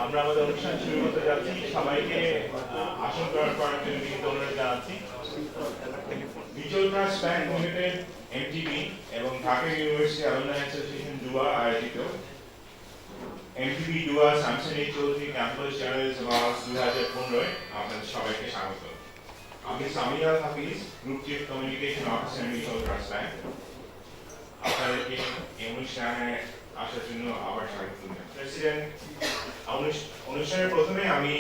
আমরা আমাদের অনুষ্ঠান শুরু করতে যাচ্ছি। সবাইকে আসন গ্রহণ করার জন্য বিনীত অনুরোধ জানাচ্ছি। Mutual trust bank limited MTB এবং Dhaka university alumni association DUAA আয়োজিত MTB DUAA Shamsul Chowdhury campus journalism awards 2015 আপনাদের সবাইকে স্বাগত। আমি Samia Hafiz, group chief communication officer mutual trust bank. আপনাদেরকে এই অনুষ্ঠানে আসার জন্য আবার স্বাগত জানাই। প্রেসিডেন্ট, অনুষ্ঠানের প্রথমে আমি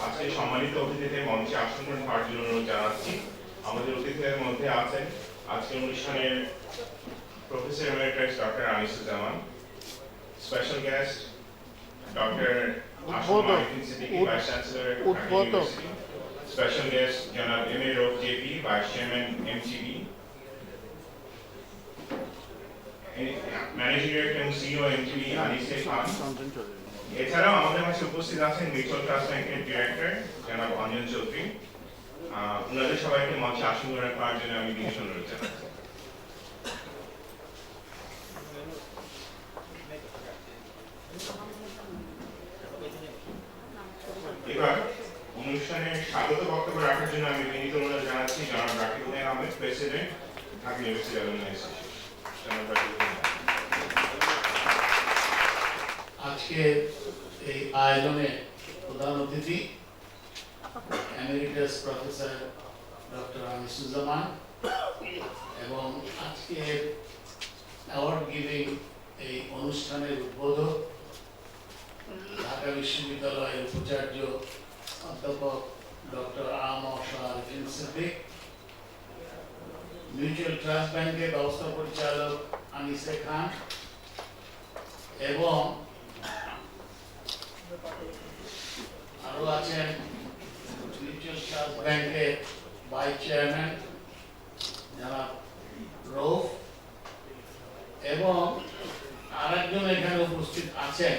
আজকে সম্মানিত অতিথিদের মঞ্চে আসন গ্রহণ করার জন্য অনুরোধ জানাচ্ছি। আমাদের অতিথিদের মধ্যে আছেন আজকের অনুষ্ঠানের professor emeritus doctor Anisuzzaman, special guest doctor Ashraf Siddiqui, vice chancellor Dhaka university, special guest জনাব M A Rouf JP, vice chairman MTB, managing director এবং সিইও এমটিবি আনিসে খান। এছাড়াও আমাদের মাঝে উপস্থিত আছেন মিউচুয়াল ট্রাস্ট ব্যাংকের ডিরেক্টর জনাব অঞ্জন চৌধুরী। ওনাদের সবাইকে মঞ্চে আসন গ্রহণ করার জন্য আমি বিনীত অনুরোধ জানাচ্ছি। এবার অনুষ্ঠানের স্বাগত বক্তব্য রাখার জন্য আমি বিনীত অনুরোধ জানাচ্ছি জনাব Rakib Uddin Ahmed, president, Dhaka university alumni association. জনাব রাকিব উদ্দিন। আজকে এই আয়োজনে প্রধান অতিথি এমেরিটাস প্রফেসর ডক্টর আনিসুজ্জামান এবং আজকে অ্যাওয়ার্ড গিভিং এই অনুষ্ঠানের উদ্বোধক ঢাকা বিশ্ববিদ্যালয়ের উপাচার্য অধ্যাপক doctor Arifin Siddique, mutual trust ব্যাংকের ব্যবস্থা পরিচালক আনিসে খান এবং আরো আছেন মিউচুয়াল ট্রাস্ট ব্যাংকের ভাইস চেয়ারম্যান জনাব রৌফ এবং আরেকজন এখানে উপস্থিত আছেন,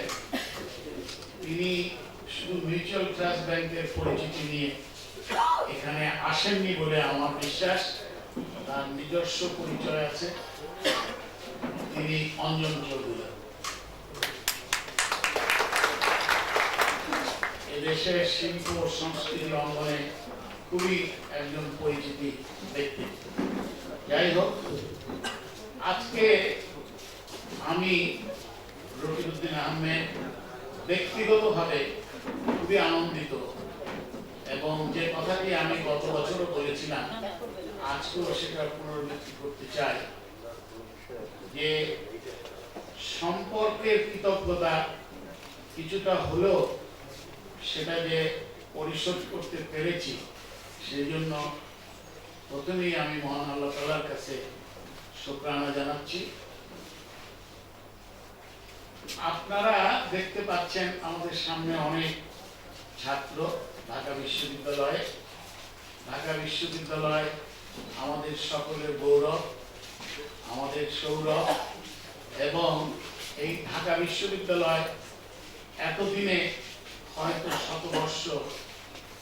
তিনি শুধু মিউচুয়াল ট্রাস্ট ব্যাংকের পরিচিতি নিয়ে এখানে আসেননি বলে আমার বিশ্বাস, তার নিজস্ব পরিচয় আছে। তিনি অঞ্জন চৌধুরী, এদেশের শিল্প ও সংস্কৃতি অঙ্গনে খুবই একজন পরিচিতি ব্যক্তি। যাই হোক, আজকে আমি রকিবউদ্দিন আহমেদ ব্যক্তিগতভাবে খুবই আনন্দিত এবং যে কথাটি আমি গত বছরও বলেছিলাম, আজকেও সেটা পুনরাবৃত্তি করতে চাই যে সম্পর্কের কৃতজ্ঞতা কিছুটা হলেও সেটা যে পরিশোধ করতে পেরেছি, সেই জন্য প্রথমেই আমি মহান আল্লাহ তাআলার কাছে শুকরানা জানাচ্ছি। আপনারা দেখতে পাচ্ছেন আমাদের সামনে অনেক ছাত্র ঢাকা বিশ্ববিদ্যালয়ে। ঢাকা বিশ্ববিদ্যালয় আমাদের সকলের গৌরব, আমাদের সৌরভ, এবং এই ঢাকা বিশ্ববিদ্যালয় এতদিনে হয়তো শতবর্ষ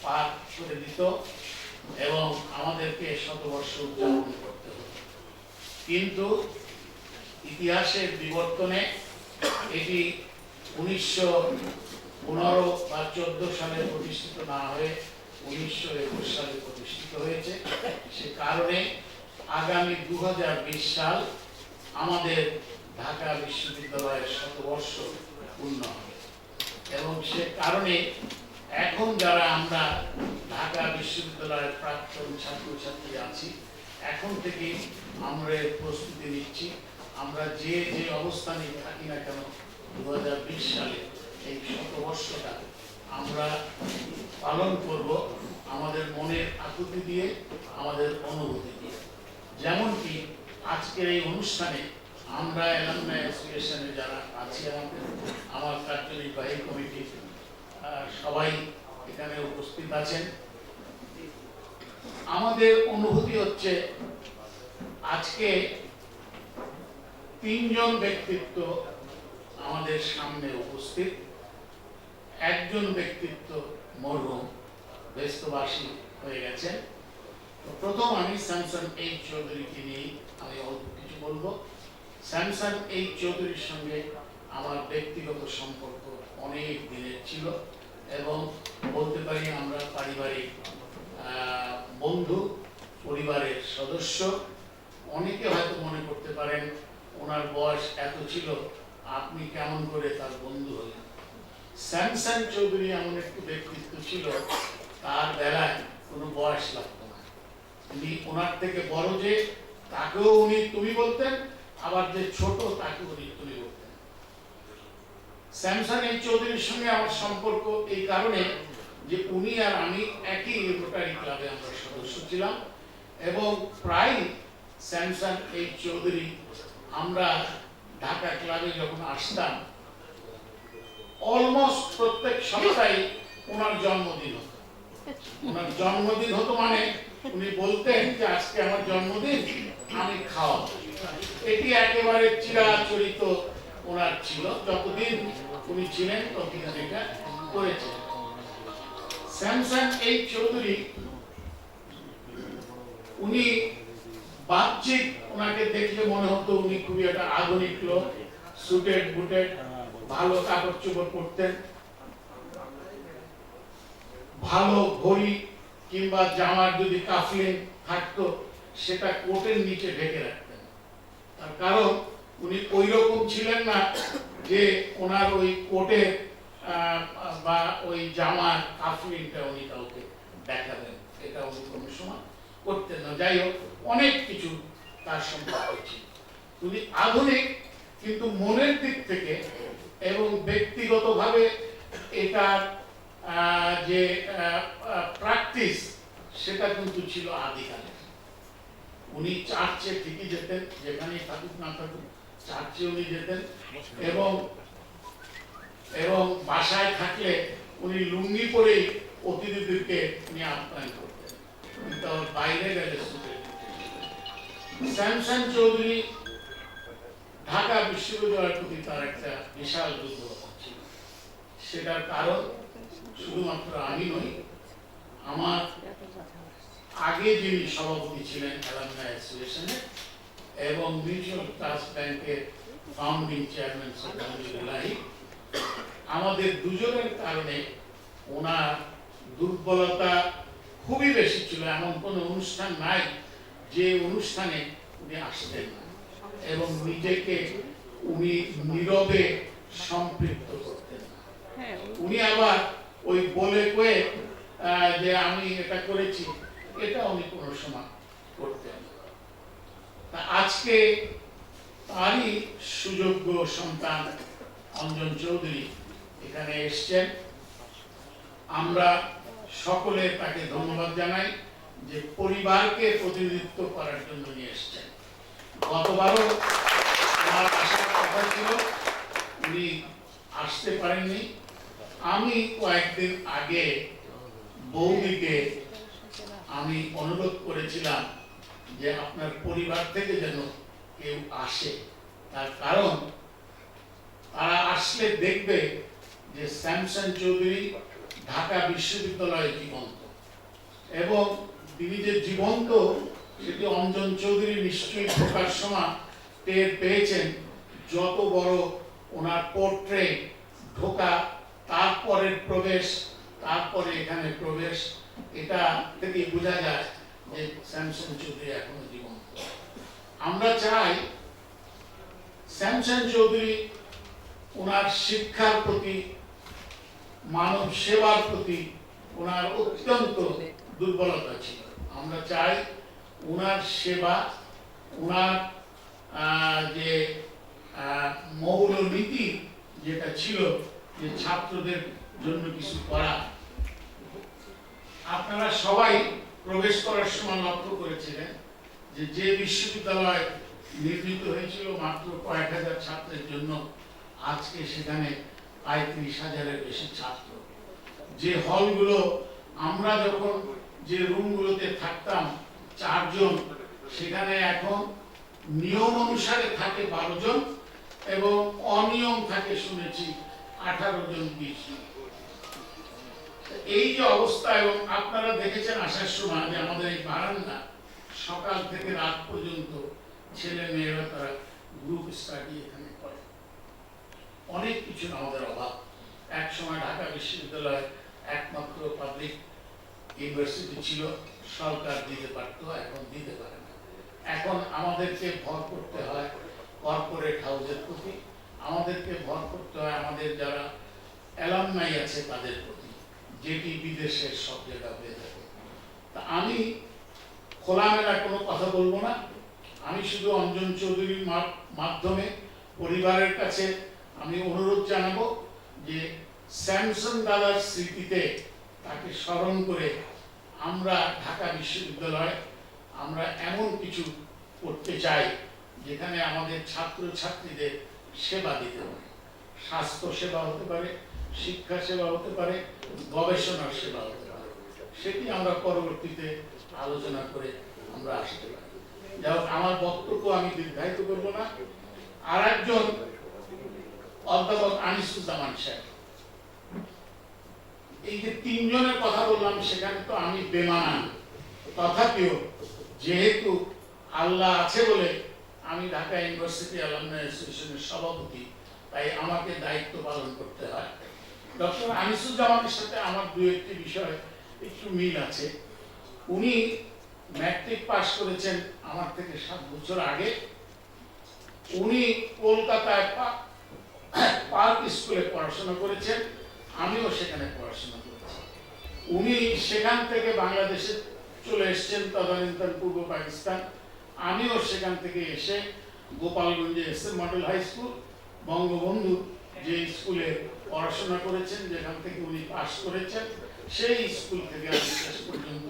পার করে দিত এবং আমাদেরকে শতবর্ষ উদযাপন করতে হতো, কিন্তু ইতিহাসের বিবর্তনে এটি 1915 বা 14 সালে প্রতিষ্ঠিত না হয়ে 1921 সালে প্রতিষ্ঠিত হয়েছে। সে কারণে আগামী 2020 সাল আমাদের ঢাকা বিশ্ববিদ্যালয়ের শতবর্ষ পূর্ণ হবে এবং সে কারণে এখন যারা আমরা ঢাকা বিশ্ববিদ্যালয়ের প্রাক্তন ছাত্রছাত্রী আছি, এখন থেকে আমরা প্রস্তুতি নিচ্ছি। আমরা যে যে অবস্থানে থাকি না কেন, 2020 সালে এই শতবর্ষটা আমরা পালন করব আমাদের মনের আকুতি দিয়ে, আমাদের অনুভূতি দিয়ে। যেমনটি আজকের এই অনুষ্ঠানে আমরা অ্যালুমনাই অ্যাসোসিয়েশনে যারা আছি, আমার কার্যনির্বাহী কমিটির সবাই এখানে উপস্থিত আছেন। আমাদের অনুভূতি হচ্ছে আজকে 3 জন ব্যক্তিত্ব আমাদের সামনে উপস্থিত। একজন ব্যক্তিত্ব মরহুম, ব্যস্তবাসী হয়ে গেছেন। প্রথম আমি স্যামসন এইচ চৌধুরীকে নিয়ে আমি অল্প কিছু বলবো। স্যামসন এইচ চৌধুরীর সঙ্গে আমার ব্যক্তিগত সম্পর্ক অনেক দিনের ছিল এবং বলতে পারি আমরা পারিবারিক বন্ধু, পরিবারের সদস্য। অনেকে হয়তো মনে করতে পারেন ওনার বয়স এত ছিল, আপনি কেমন করে তার বন্ধু হলেন। শ্যামসান চৌধুরী এমন একটু ব্যক্তিত্ব ছিল, তার বেলায় কোনো বয়স লাগতো না। উনি ওনার থেকে বড় যে তাকেও উনি তুমি বলতেন, আবার যে ছোট তাকেও উনি তুমি বলতেন। শ্যামসান এই চৌধুরীর সঙ্গে আমার সম্পর্ক এই কারণে যে উনি আর আমি একই রোটারি ক্লাবে আমরা সদস্য ছিলাম এবং প্রায় শ্যামসান এই চৌধুরী আমরা ঢাকা ক্লাবে যখন আসতাম অলমোস্ট প্রত্যেক সপ্তাহে ওনার জন্মদিন হতো। ওনার জন্মদিন হতো মানে উনি বলতেন যে আজকে আমার জন্মদিন, আমি খাওয়াবো। এটি একেবারে চিরাচরিত ওনার ছিল, যতদিন উনি ছিলেন ততদিন এটা করেছেন। শ্যামসান এই চৌধুরী উনি বাহ্যিক ওনাকে দেখলে মনে হতো উনি খুবই একটা আধুনিক লোক, সুটেড বুটেড, ভালো কাপড় চোপড় পরতেন, ভালো ঘড়ি কিংবা জামার যদি কাফলিং থাকতো সেটা কোটের নিচে ঢেকে রাখতেন। তার কারণ উনি ওই রকম ছিলেন না যে ওনার ওই কোটের বা ওই জামার কাফলিংটা উনি কাউকে দেখাবেন, এটা উনি কোনো সময় করতেন না। যাই হোক, অনেক কিছু তার সম্পর্কে ছিল। উনি আধুনিক, কিন্তু মনের দিক থেকে এবং ব্যক্তিগতভাবে এটার যে প্র্যাকটিস সেটা কিন্তু ছিল আদিকালের। উনি চার্চে ঠিকই যেতেন, যেখানেই থাকুক না থাকুক চার্চে উনি যেতেন এবং এবং বাসায় থাকলে উনি লুঙ্গি পরেই অতিথিদেরকে উনি আপ্যায়ন করতেন, কিন্তু বাইরে গেলে শ্যামসান চৌধুরী ঢাকা বিশ্ববিদ্যালয়ের প্রতি তার একটা বিশাল দুর্বলতা ছিল। সেটার কারণ শুধুমাত্র আমি নই, আমার আগে যিনি সভাপতি ছিলেন অ্যালামনাই অ্যাসোসিয়েশনে এবং মিউচুয়াল ট্রাস্ট ব্যাংকের ফাউন্ডিং চেয়ারম্যান সৈয়দ, আমাদের দুজনের কারণে ওনার দুর্বলতা খুবই বেশি ছিল। এমন কোনো অনুষ্ঠান নাই যে অনুষ্ঠানে উনি আসতেন না এবং নিজেকে উনি নীরবে সম্পৃক্ত করতেন না। উনি আবার ওই বলে কয়ে যে আমি এটা করেছি, এটা উনি কোনো সময় করতেন না। তা আজকে তারই সুযোগ্য সন্তান অঞ্জন চৌধুরী এখানে এসছেন। আমরা সকলে তাকে ধন্যবাদ জানাই যে পরিবারকে প্রতিনিধিত্ব করার জন্য নিয়ে এসছেন। গতবারও আমার আসার কথা ছিল, উনি আসতে পারেননি। আমি কয়েকদিন আগে বৌদিকে আমি অনুরোধ করেছিলাম যে আপনার পরিবার থেকে যেন কেউ আসে, তার কারণ তারা আসলে দেখবে যে শ্যামসান চৌধুরী ঢাকা বিশ্ববিদ্যালয়ে জীবন্ত, এবং তিনি যে জীবন্ত সেটি অঞ্জন চৌধুরী নিশ্চয়ই ঢোকার সময় টের পেয়েছেন। যত বড় ওনার পোর্ট্রেট, ঢোকা, তারপরের প্রবেশ, তারপরে এখানে প্রবেশ, এটা থেকে বোঝা যায় যে শ্যামসান চৌধুরী এখনো জীবন্ত। আমরা চাই শ্যামসান চৌধুরী ওনার শিক্ষার প্রতি, মানব সেবার প্রতি ওনার অত্যন্ত দুর্বলতা ছিল। আমরা চাই ওনার সেবা, ওনার যে মৌলনীতি যেটা ছিল যে ছাত্রদের জন্য কিছু করা। আপনারা সবাই প্রবেশ করার সময় লক্ষ্য করেছিলেন যে যে বিশ্ববিদ্যালয় নির্মিত হয়েছিল মাত্র কয়েক হাজার ছাত্রের জন্য, আজকে সেখানে ৩৫,০০০-এর বেশি ছাত্র। যে হলগুলো আমরা যখন যে রুমগুলোতে থাকতাম 4 জন, সেখানে এখন নিয়ম অনুসারে থাকে 12 জন এবং অনিয়ম থাকে শুনেছি 18 জন 20 জন। এই যে অবস্থা, এবং আপনারা দেখেছেন আসার সময় যে আমাদের এই বারান্দা সকাল থেকে রাত পর্যন্ত ছেলে মেয়েরা তারা গ্রুপ স্টাডি এখানে করে। অনেক কিছু আমাদের অভাব, এক সময় ঢাকা বিশ্ববিদ্যালয় একমাত্র পাবলিক ইউনিভার্সিটি ছিল, সরকার দিতে পারত, এখন দিতে পারে না। এখন আমাদেরকে ভর করতে হয় কর্পোরেট হাউসের প্রতি, আমাদেরকে ভর করতে হয় আমাদের যারা অ্যালামনাই আছে তাদের প্রতি, যেটি বিদেশের সব জায়গা হয়ে থাকে। তা আমি খোলামেলা কোনো কথা বলবো না, আমি শুধু অঞ্জন চৌধুরীর মাধ্যমে পরিবারের কাছে আমি অনুরোধ জানাবো যে স্যামসন দাদার স্মৃতিতে তাকে স্মরণ করে আমরা ঢাকা বিশ্ববিদ্যালয় আমরা এমন কিছু করতে চাই যেখানে আমাদের ছাত্রছাত্রীদের সেবা দিতে পারে, স্বাস্থ্য সেবা হতে পারে, শিক্ষা সেবা হতে পারে, গবেষণার সেবা হতে পারে। সেটি আমরা পরবর্তীতে আলোচনা করে আমরা আসতে পারি। যাই হোক, আমার বক্তব্য আমি দীর্ঘায়িত করব না। আর একজন অধ্যাপক আনিসুজ্জামান সাহেব, এই যে তিনজনের কথা বললাম সেখানে তো আমি বেমানান, তথাপিও যেহেতু আল্লাহ আছে বলে আমি ঢাকা ইউনিভার্সিটি অ্যালামনাই অ্যাসোসিয়েশনের সভাপতি, তাই আমাকে দায়িত্ব পালন করতে হয়। ডক্টর আনিসুজ্জামানের সাথে আমার দু একটি বিষয় একটু মিল আছে। উনি ম্যাট্রিক পাস করেছেন আমার থেকে 7 বছর আগে। উনি কলকাতায় পার্ক স্কুলে পড়াশোনা করেছেন, আমিও সেখানে পড়াশোনা করেছি। উনি সেখান থেকে বাংলাদেশে চলে এসেছেন, তদানীন্তন পূর্ব পাকিস্তান। আমিও সেখান থেকে এসে গোপালগঞ্জে SM model high school, Bangabandhu যে স্কুলে পড়াশোনা করেছেন, যেখান থেকে উনি পাস করেছেন, সেই স্কুল থেকে আমি শেষ পর্যন্ত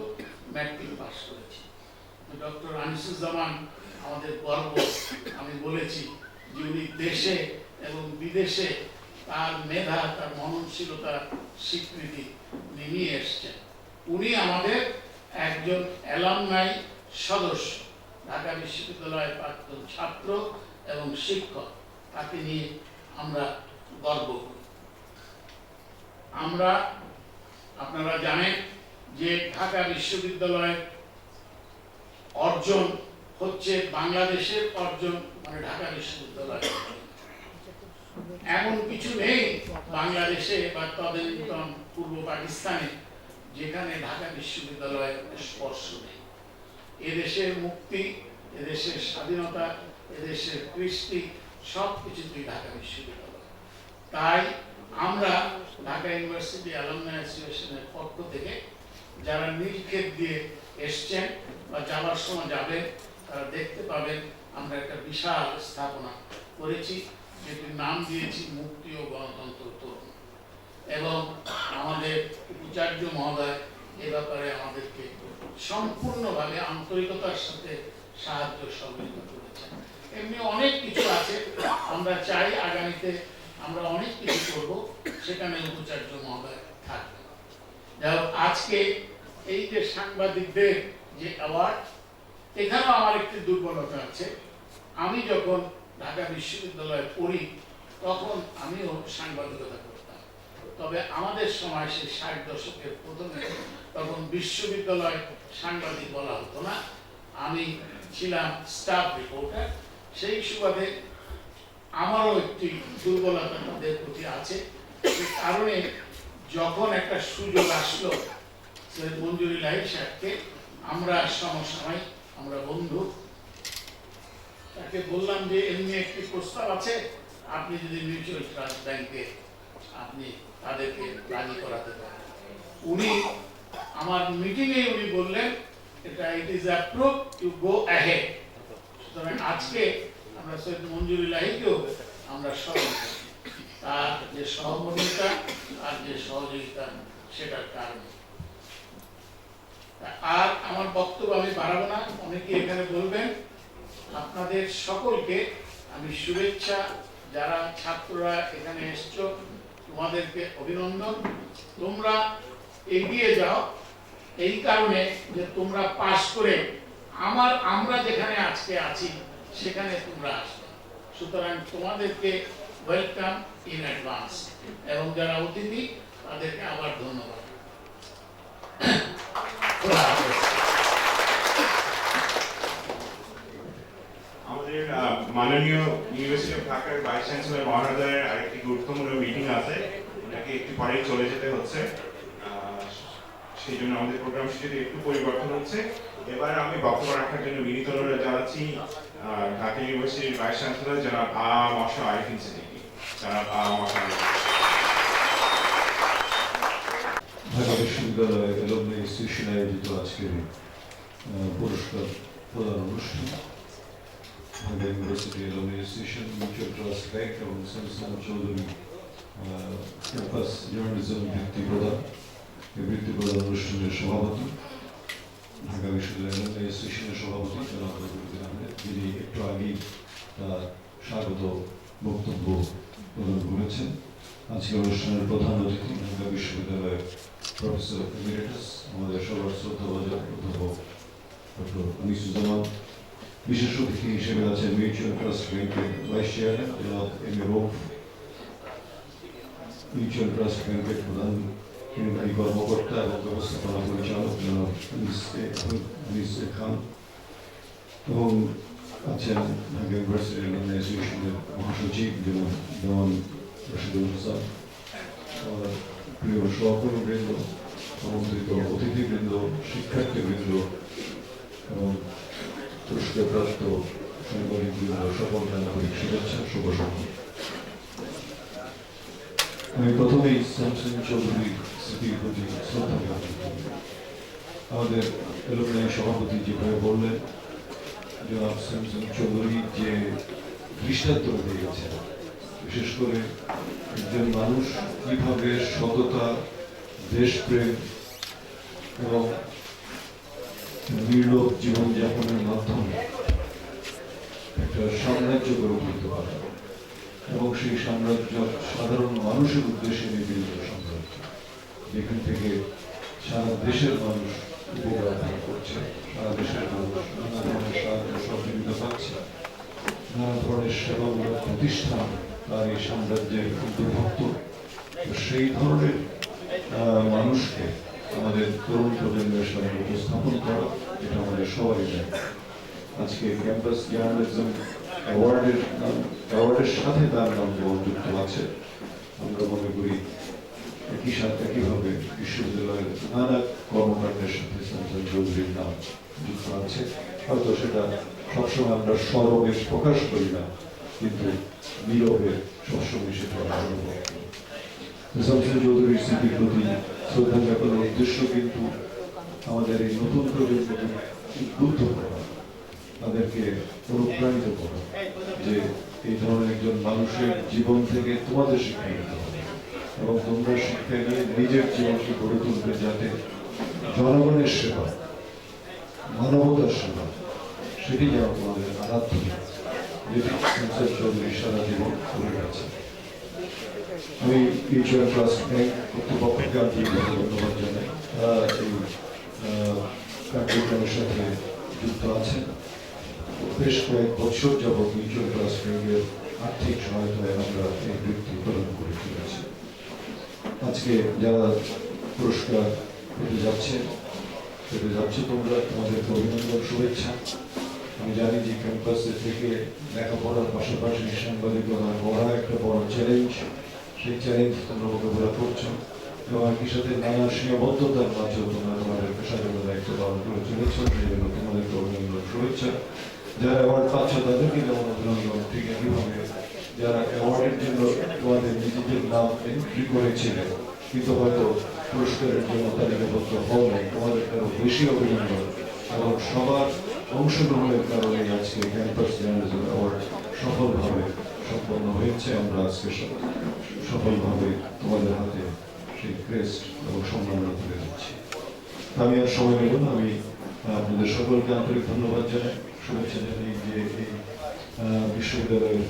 ম্যাট্রিক পাস করেছি। ডক্টর আনিসুজ্জামান আমাদের গর্ব। আমি বলেছি যে উনি দেশে এবং বিদেশে তার মেধা, তার মননশীলতার স্বীকৃতি নিয়ে এসছেন। উনি আমাদের একজন অ্যালামনাই সদস্য, ঢাকা বিশ্ববিদ্যালয়ের প্রাক্তন ছাত্র এবং শিক্ষক। তাকে নিয়ে আমরা গর্ব করি। আমরা, আপনারা জানেন যে ঢাকা বিশ্ববিদ্যালয়ের অর্জন হচ্ছে বাংলাদেশের অর্জন, মানে ঢাকা বিশ্ববিদ্যালয়। এমন কিছু নেই বাংলাদেশে বা তদানীন্তন পূর্ব পাকিস্তানে যেখানে ঢাকা বিশ্ববিদ্যালয়ের স্পর্শ নেই। এদেশের মুক্তি, এদেশের স্বাধীনতা, এদেশের কৃষ্টি সবকিছুতেই ঢাকা বিশ্ববিদ্যালয়। তাই আমরা ঢাকা ইউনিভার্সিটি অ্যালামনাই অ্যাসোসিয়েশনের পক্ষ থেকে যারা নির্ক্ষেপ দিয়ে এসছেন বা যাওয়ার সময় যাবেন, তারা দেখতে পাবেন আমরা একটা বিশাল স্থাপনা করেছি, যেটির নাম দিয়েছি মুক্তি ও গণতন্ত্র তরুণ। এবং আমাদের উপাচার্য মহোদয় এ ব্যাপারে আমাদেরকে সম্পূর্ণভাবে আন্তরিকতার সাথে সাহায্য সহযোগিতা করেছেন। এমনি অনেক কিছু আছে, আমরা চাই আগামীতে আমরা অনেক কিছু করব, সেখানে উপাচার্য মহোদয় থাকবে। যাই হোক, আজকে এই যে সাংবাদিকদের যে অ্যাওয়ার্ড, এখানেও আমার একটি দুর্বলতা আছে। আমি যখন ঢাকা বিশ্ববিদ্যালয়ে পড়ি তখন আমিও সাংবাদিকতা করতাম, তবে আমাদের সময় সেই 60 দশকের প্রথমে তখন বিশ্ববিদ্যালয় সাংবাদিক বলা হতো না, আমি ছিলাম স্টাফ রিপোর্টার। সেই সুবাদে আমারও একটি দুর্বলতা তাদের প্রতি আছে। সেই কারণে যখন একটা সুযোগ আসলো সৈয়দ মঞ্জুর ইলাহি সাহেবকে, আমরা সমসাময়িক, আমরা বন্ধু, তাকে বললাম যে এমনি একটি প্রস্তাব আছে, আপনি যদি মিউচুয়াল ট্রাস্ট ব্যাংকে আপনি তাদেরকে রাজি করাতে পারেন। উনি আমার মিটিংয়ে উনি বললেন এটা it is approve, you go ahead. সুতরাং আজকে আমরা সৈয়দ মঞ্জুর ইলাহিকেও আমরা স্মরণ করি, তার যে সহমর্মিতা আর যে সহযোগিতা, সেটার কারণে। আর আমার বক্তব্য আমি বাড়াবো না, অনেকে এখানে বলবেন। আপনাদের সকলকে আমি শুভেচ্ছা, যারা ছাত্ররা এখানে এসছো তোমাদেরকে অভিনন্দন। তোমরা এগিয়ে যাও এই কারণে যে তোমরা পাশ করে আমরা যেখানে আজকে আছি সেখানে তোমরা আসবে। সুতরাং তোমাদেরকে ওয়েলকাম ইন অ্যাডভান্স, এবং যারা অতিথি তাদেরকে আবার ধন্যবাদ। আমাদের মাননীয় ইউনিভার্সিটি অফ ঢাকার ভাইস চ্যান্সেলর মহোদয়ের আরেকটি গুরুত্বপূর্ণ মিটিং আছে, এটাকে একটু পরেই চলে যেতে হচ্ছে, সেই জন্য আমাদের প্রোগ্রাম শিডিউলে একটু পরিবর্তন হচ্ছে। এবার আমি বক্তব্য রাখার জন্য বিনীত অনুরোধ জানাচ্ছি ঢাকা ইউনিভার্সিটির ভাইস চ্যান্সেলর জনাব মশা আরিফিন সিদ্দিকী। জনাব মশা ঢাকা বিশ্ববিদ্যালয় অ্যালুমনি অ্যাসোসিয়েশন আয়োজিত আজকের পুরস্কার প্রদান অনুষ্ঠান Dhaka university alumni association, mutual trust bank এবং শামসুল চৌধুরী ক্যাম্পাস জার্নালিজম বৃত্তি প্রদান অনুষ্ঠানের সভাপতি, ঢাকা বিশ্ববিদ্যালয় অ্যালুমনি অ্যাসোসিয়েশনের সভাপতি জনাব রবিউল আহমেদ, যিনি একটু আগেই স্বাগত বক্তব্য প্রদান করেছেন। আজকের অনুষ্ঠানের প্রধান অতিথি ঢাকা বিশ্ববিদ্যালয়ের প্রফেসর এমিরেটাস, আমাদের সবার শ্রদ্ধাভাজন অধ্যাপক ডক্টর আনিসুজ্জামান। বিশেষ অতিথি হিসেবে আছেন মিউচুয়াল ট্রাস্ট ব্যাংকের ভাইস চেয়ারম্যান জনাব M A Rauf, mutual trust ব্যাংকের প্রধান নির্বাহী কর্মকর্তা এবং ব্যবস্থাপনা পরিচালক জনাব আনিস খান, এবং আছেন ঢাকা ইউনিভার্সিটি অ্যালুমনি অ্যাসোসিয়েশনের মহাসচিব জনাব দেওয়ান রশিদুল হাসান, আমার প্রিয় সহকর্মীবৃন্দ, আমন্ত্রিত অতিথিবৃন্দ, শিক্ষার্থীবৃন্দ এবং পুরস্কারপ্রাপ্ত সাংবাদিকবৃন্দ, সকলকে আন্তরিক শুভেচ্ছা, শুভ সন্ধ্যা। আমি প্রথমেই শামসুল চৌধুরী স্মৃতির প্রতি শ্রদ্ধা জ্ঞাপন করি। আমাদের অ্যালুমনি সভাপতি যেভাবে বললেন, জনাব শামসুল চৌধুরী যে দৃষ্টান্ত হয়ে গেছেন, বিশেষ করে একজন মানুষ কিভাবে সততা, দেশপ্রেম এবং নির্লোভ জীবনযাপনের মাধ্যমে একটা সাম্রাজ্য গড়ে তুলতে পারে, এবং সেই সাম্রাজ্য সাধারণ মানুষের উদ্দেশ্যে নিবেদিত সাম্রাজ্য, যেখান থেকে সারা দেশের মানুষ উপকার লাভ করছে, সারা দেশের মানুষ নানা ধরনের সাহায্য সহযোগিতা পাচ্ছে, নানা ধরনের সেবামূলক প্রতিষ্ঠান তার এই সাম্রাজ্যের অন্তর্ভুক্ত। সেই ধরনের মানুষকে আমাদের তরুণ প্রজন্মের সামনে উপস্থাপন করা, এটা আমাদের সবারই দায়িত্ব। আজকে ক্যাম্পাস জার্নালিজম অ্যাওয়ার্ডের সাথে তার নাম যেমন যুক্ত আছে, আমরা মনে করি একইভাবে বিশ্ববিদ্যালয়ের নানা কর্মকাণ্ডের সাথে শামসুল চৌধুরীর নাম যুক্ত আছে। হয়তো সেটা সবসময় আমরা সরবে প্রকাশ করি না, কিন্তু নীরবে সবসময় সেটা অনুভব করি। শামসুল চৌধুরীর স্মৃতির প্রতি শ্রদ্ধা জ্ঞাপনের উদ্দেশ্য কিন্তু আমাদের এই নতুন প্রজন্মকে উদ্বুদ্ধ করা, তাদেরকে অনুপ্রাণিত করা যে এই ধরনের একজন মানুষের জীবন থেকে তোমাদের শিক্ষা নিতে হবে, এবং তোমরা শিক্ষা নিয়ে নিজের জীবনকে গড়ে তুলবে, যাতে জনগণের সেবা, মানবতার সেবা, সেটি যেন তোমাদের আরাধ্য, যেটি শামসুল চৌধুরী সারা জীবন করে গেছে। আমি মিউচুয়াল ট্রাস্ট ব্যাংক কর্তৃপক্ষকে আন্তরিকভাবে ধন্যবাদ জানাই, তারা এই কার্যক্রমের সাথে যুক্ত আছেন। বেশ কয়েক বছর যাবৎ মিউচুয়াল ট্রাস্ট ব্যাংকের আর্থিক সহায়তায় আমরা এই বৃত্তি প্রদান করে চলেছি। আজকে যারা পুরস্কার পেতে যাচ্ছে তোমরা, তোমাদেরকে অভিনন্দন, শুভেচ্ছা। আমি জানি যে ক্যাম্পাসে থেকে লেখাপড়ার পাশাপাশি সাংবাদিকতা করা একটা বড় চ্যালেঞ্জ, সেই চ্যালেঞ্জ তোমরা মোকাবিলা করছো, এবং একই সাথে নানা সীমাবদ্ধতার মাঝেও তোমরা তোমাদের পেশাগত দায়িত্ব পালন করে চলেছ, সেই জন্য তোমাদেরকে অভিনন্দন, শুভেচ্ছা। যারা অ্যাওয়ার্ড পাচ্ছ তাদেরকে যেমন অভিনন্দন, ঠিক একইভাবে যারা অ্যাওয়ার্ডের জন্য তোমাদের নিজেদের নাম এন্ট্রি করেছিলেন কিন্তু হয়তো পুরস্কারের জন্য তালিকাবদ্ধ হও নাই, তোমাদের আরো বেশি অভিনন্দন, এবং সবার অংশগ্রহণের কারণে আজকে ক্যাম্পাস জার্নালিজম অ্যাওয়ার্ড সফলভাবে সম্পন্ন হয়েছে। আমরা আজকে সফলভাবে তোমাদের হাতে সেই ক্রেস্ট এবং সম্মাননা তুলে দিচ্ছি। আমি আর সময় নেব না, আমি আপনাদের সকলকে আন্তরিক ধন্যবাদ জানাই, শুভেচ্ছা জানাই যে এই বিশ্ববিদ্যালয়ের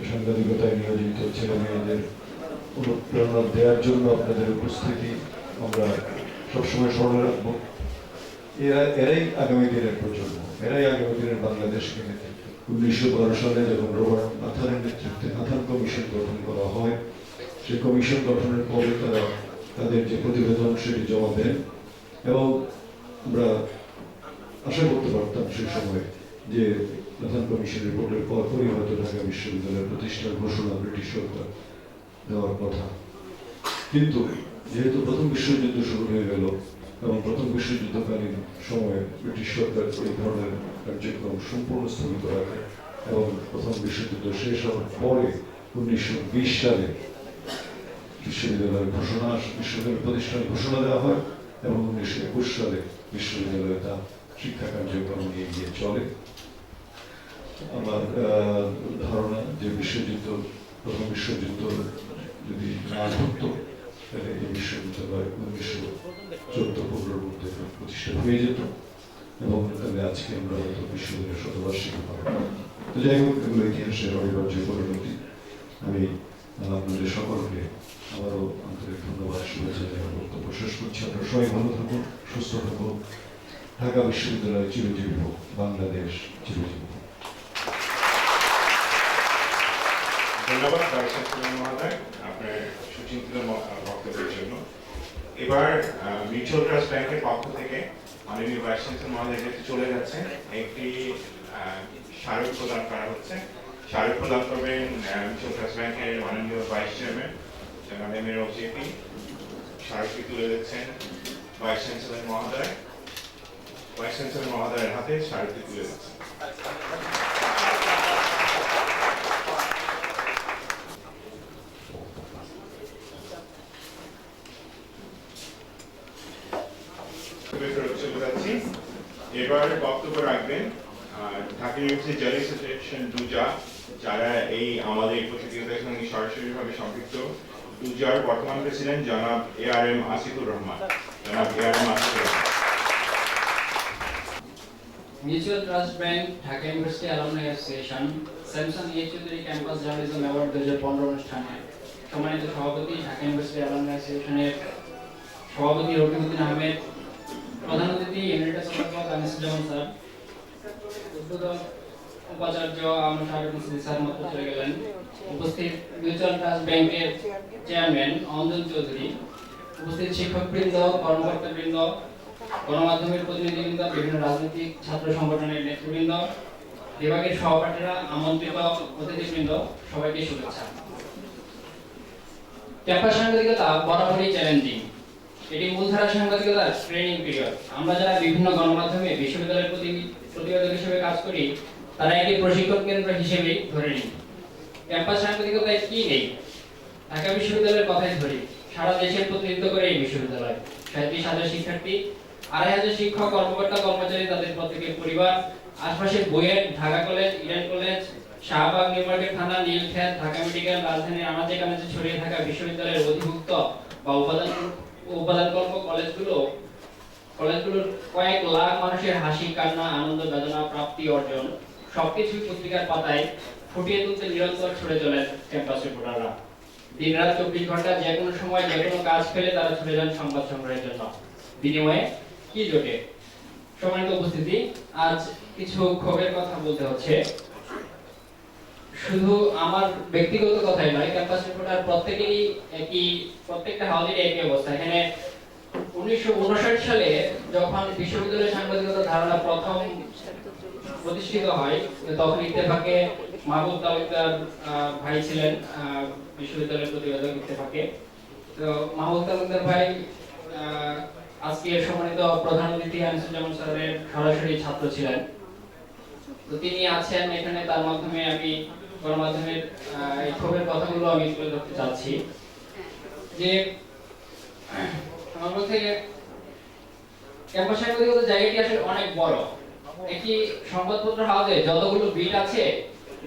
সাংবাদিকতায় নিয়োজিত ছেলে মেয়েদের অনুপ্রেরণা দেওয়ার জন্য আপনাদের উপস্থিতি আমরা সবসময় স্মরণে রাখবো। এরাই আগামী দিনের প্রজন্ম, এরাই আগামী দিনের বাংলাদেশকে নেতৃত্ব। 1912 সালে যখন রবার্ট নাথানের নেতৃত্বে নাথান কমিশন গঠন করা হয়, সেই কমিশন গঠনের পরে তারা তাদের যে প্রতিবেদন সেটি জমা দেন, এবং আমরা আশা করতে পারতাম সেই সময় যে নাথান কমিশনের রিপোর্টের পরপরই হয়তো ঢাকা বিশ্ববিদ্যালয়ের প্রতিষ্ঠার ঘোষণা ব্রিটিশ সরকার দেওয়ার কথা। কিন্তু যেহেতু প্রথম বিশ্বযুদ্ধ শুরু হয়ে গেল এবং প্রথম বিশ্বযুদ্ধকালীন সময়ে ব্রিটিশ সরকার এই ধরনের কার্যক্রম সম্পূর্ণ স্থগিত রাখে এবং প্রথম বিশ্বযুদ্ধ শেষ হওয়ার পরে 1920 সালে বিশ্ববিদ্যালয়ের প্রতিষ্ঠানের ঘোষণা দেওয়া হয় এবং 1921 সালে বিশ্ববিদ্যালয়ে তা শিক্ষা কার্যক্রম নিয়ে গিয়ে চলে। আমার ধারণা যে প্রথম বিশ্বযুদ্ধ যদি না ঘটতো তাহলে এই বিশ্ববিদ্যালয় 1914-15 মধ্যে প্রতিষ্ঠা হয়ে যেত এবং তাহলে আজকে আমরা হয়তো বিশ্ববিদ্যালয়ের শতবার্ষিকী পালন। তো যাই হোক, এগুলো ইতিহাসের অনিবার্য পরিণতি। আমি আপনাদের সকলকে আবারও আন্তরিক ধন্যবাদ, শুভেচ্ছা জানিয়ে বক্তব্য শেষ করছি। আপনারা সবাই ভালো থাকুন, সুস্থ থাকুন। ঢাকা বিশ্ববিদ্যালয় চিরজীবী হোক, বাংলাদেশ চিরজীবী হোক। ধন্যবাদ ভাইস চ্যান্সেলর মহোদয় আপনার সুচিন্তিত বক্তব্যের জন্য। এবার মিউচুয়াল ট্রাস্ট ব্যাংকের পক্ষ থেকে মাননীয় ভাইস চ্যান্সেলর মহোদয় যেহেতু চলে যাচ্ছেন, একটি স্মারক প্রদান করা হচ্ছে। স্মারক প্রদান করবেন মিউচুয়াল ট্রাস্ট ব্যাংকের মাননীয় ভাইস চেয়ারম্যান জনাব এম এ রফিক। স্মারকটি তুলে দিচ্ছেন ভাইস চ্যান্সেলর মহোদয়। ভাইস চ্যান্সেলর মহোদয়ের হাতে স্মারকটি তুলে দিচ্ছেন। চলে যাচ্ছি। এবার বক্তব্য রাখবেন Dhaka university journalist association DUJA, যারা এই আমাদের প্রতিযোগিতার সঙ্গে সরাসরিভাবে সম্পৃক্ত। ডুজার বর্তমান প্রেসিডেন্ট জনাব ARM আসিফুর রহমান। জনাব ARM Asifur Rahman. Mutual trust bank Dhaka university alumni association Samsung Chowdhury campus journalism award 2015 অনুষ্ঠানে সম্মানিত সভাপতি ঢাকা ইউনিভার্সিটি অ্যালুমনাই অ্যাসোসিয়েশনের সভাপতি রকিবউদ্দিন আহমেদ, প্রধান অতিথি এমিরেটাস অধ্যাপক আনিসুজ্জামান স্যার, উদ্বোধক উপাচার্য আমরা স্যার মতো চলে গেলেন, উপস্থিত মিউচুয়াল ট্রাস্ট ব্যাংকের চেয়ারম্যান অঞ্জন চৌধুরী, উপস্থিত শিক্ষকবৃন্দ, কর্মকর্তাবৃন্দ, গণমাধ্যমের প্রতিনিধিবৃন্দ, বিভিন্ন রাজনৈতিক ছাত্র সংগঠনের নেতৃবৃন্দ, বিভাগের সহপাঠীরা, আমন্ত্রিত অতিথিবৃন্দ, সবাইকে শুভেচ্ছা। ক্যাম্পাস সাংবাদিকতা বরাবরই চ্যালেঞ্জিং। এটি মূলধারা সাংবাদিকতার ট্রেনিং পিরিয়ড। আমরা যারা বিভিন্ন গণমাধ্যমে বিশ্ববিদ্যালয়ের প্রতিবেদক হিসেবে কাজ করি, তারা এটি প্রশিক্ষণ কেন্দ্র হিসেবে ধরে নিই। ক্যাম্পাস সাংবাদিকতায় কি নেই? ঢাকা বিশ্ববিদ্যালয়ের কথাই ধরি। সারা দেশের প্রতিনিধিত্ব করে এই বিশ্ববিদ্যালয়। 37,000 শিক্ষার্থী, 2,500 শিক্ষক, কর্মকর্তা, কর্মচারী, তাদের প্রত্যেকের পরিবার, আশপাশের BUET, Dhaka college, Eden college, Shahbag, new market থানা, নীলক্ষেত, ঢাকা মেডিকেল, রাজধানীর আনাচে কানাচে ছড়িয়ে থাকা বিশ্ববিদ্যালয়ের অধিভুক্ত বা উপাদান কল্প কলেজগুলোর কয়েক লাখ মানুষের হাসি, কান্না, আনন্দ, বেদনা, প্রাপ্তি, অর্জন সবকিছুই পত্রিকার পাতায় ফুটিয়ে তুলতে নিরন্তর ছুটে চলেন ক্যাম্পাস রিপোর্টাররা। দিনরাত 24 ঘন্টা যে কোনো সময় যে কোনো কাজ ফেলে তারা ছুটে যান সংবাদ সংগ্রহের জন্য। বিনিময়ে কি জোটে? সম্মানিত উপস্থিতি, আজ কিছু ক্ষোভের কথা বলতে হচ্ছে। শুধু আমার ব্যক্তিগত কথাই নয়, ক্যাম্পাস রিপোর্টার প্রত্যেকটা হাউজের একই অবস্থা। এখানে 1959 সালে যখন বিশ্ববিদ্যালয় সাংবাদিকতার ধারণা প্রথম প্রতিষ্ঠিত হয়, তখন ইত্তেফাকে মাহবুব তালুকদার ভাই ছিলেন বিশ্ববিদ্যালয়ের প্রতিবেদক ইত্তেফাকে। তো মাহবুব তালুকদার ভাই আজকের সম্মানিত প্রধান অতিথি আনিসুজ্জামান স্যারের সরাসরি ছাত্র ছিলেন। তো তিনি আছেন এখানে, তার মাধ্যমে আমি গণমাধ্যমের এই ক্ষোভের কথাগুলো আমি তুলে ধরতে চাচ্ছি। যে আমার মতে ক্যাম্পাস সাংবাদিকতার জায়গাটি আসলে অনেক বড়। একটি সংবাদপত্র হাউসে যতগুলো বিট আছে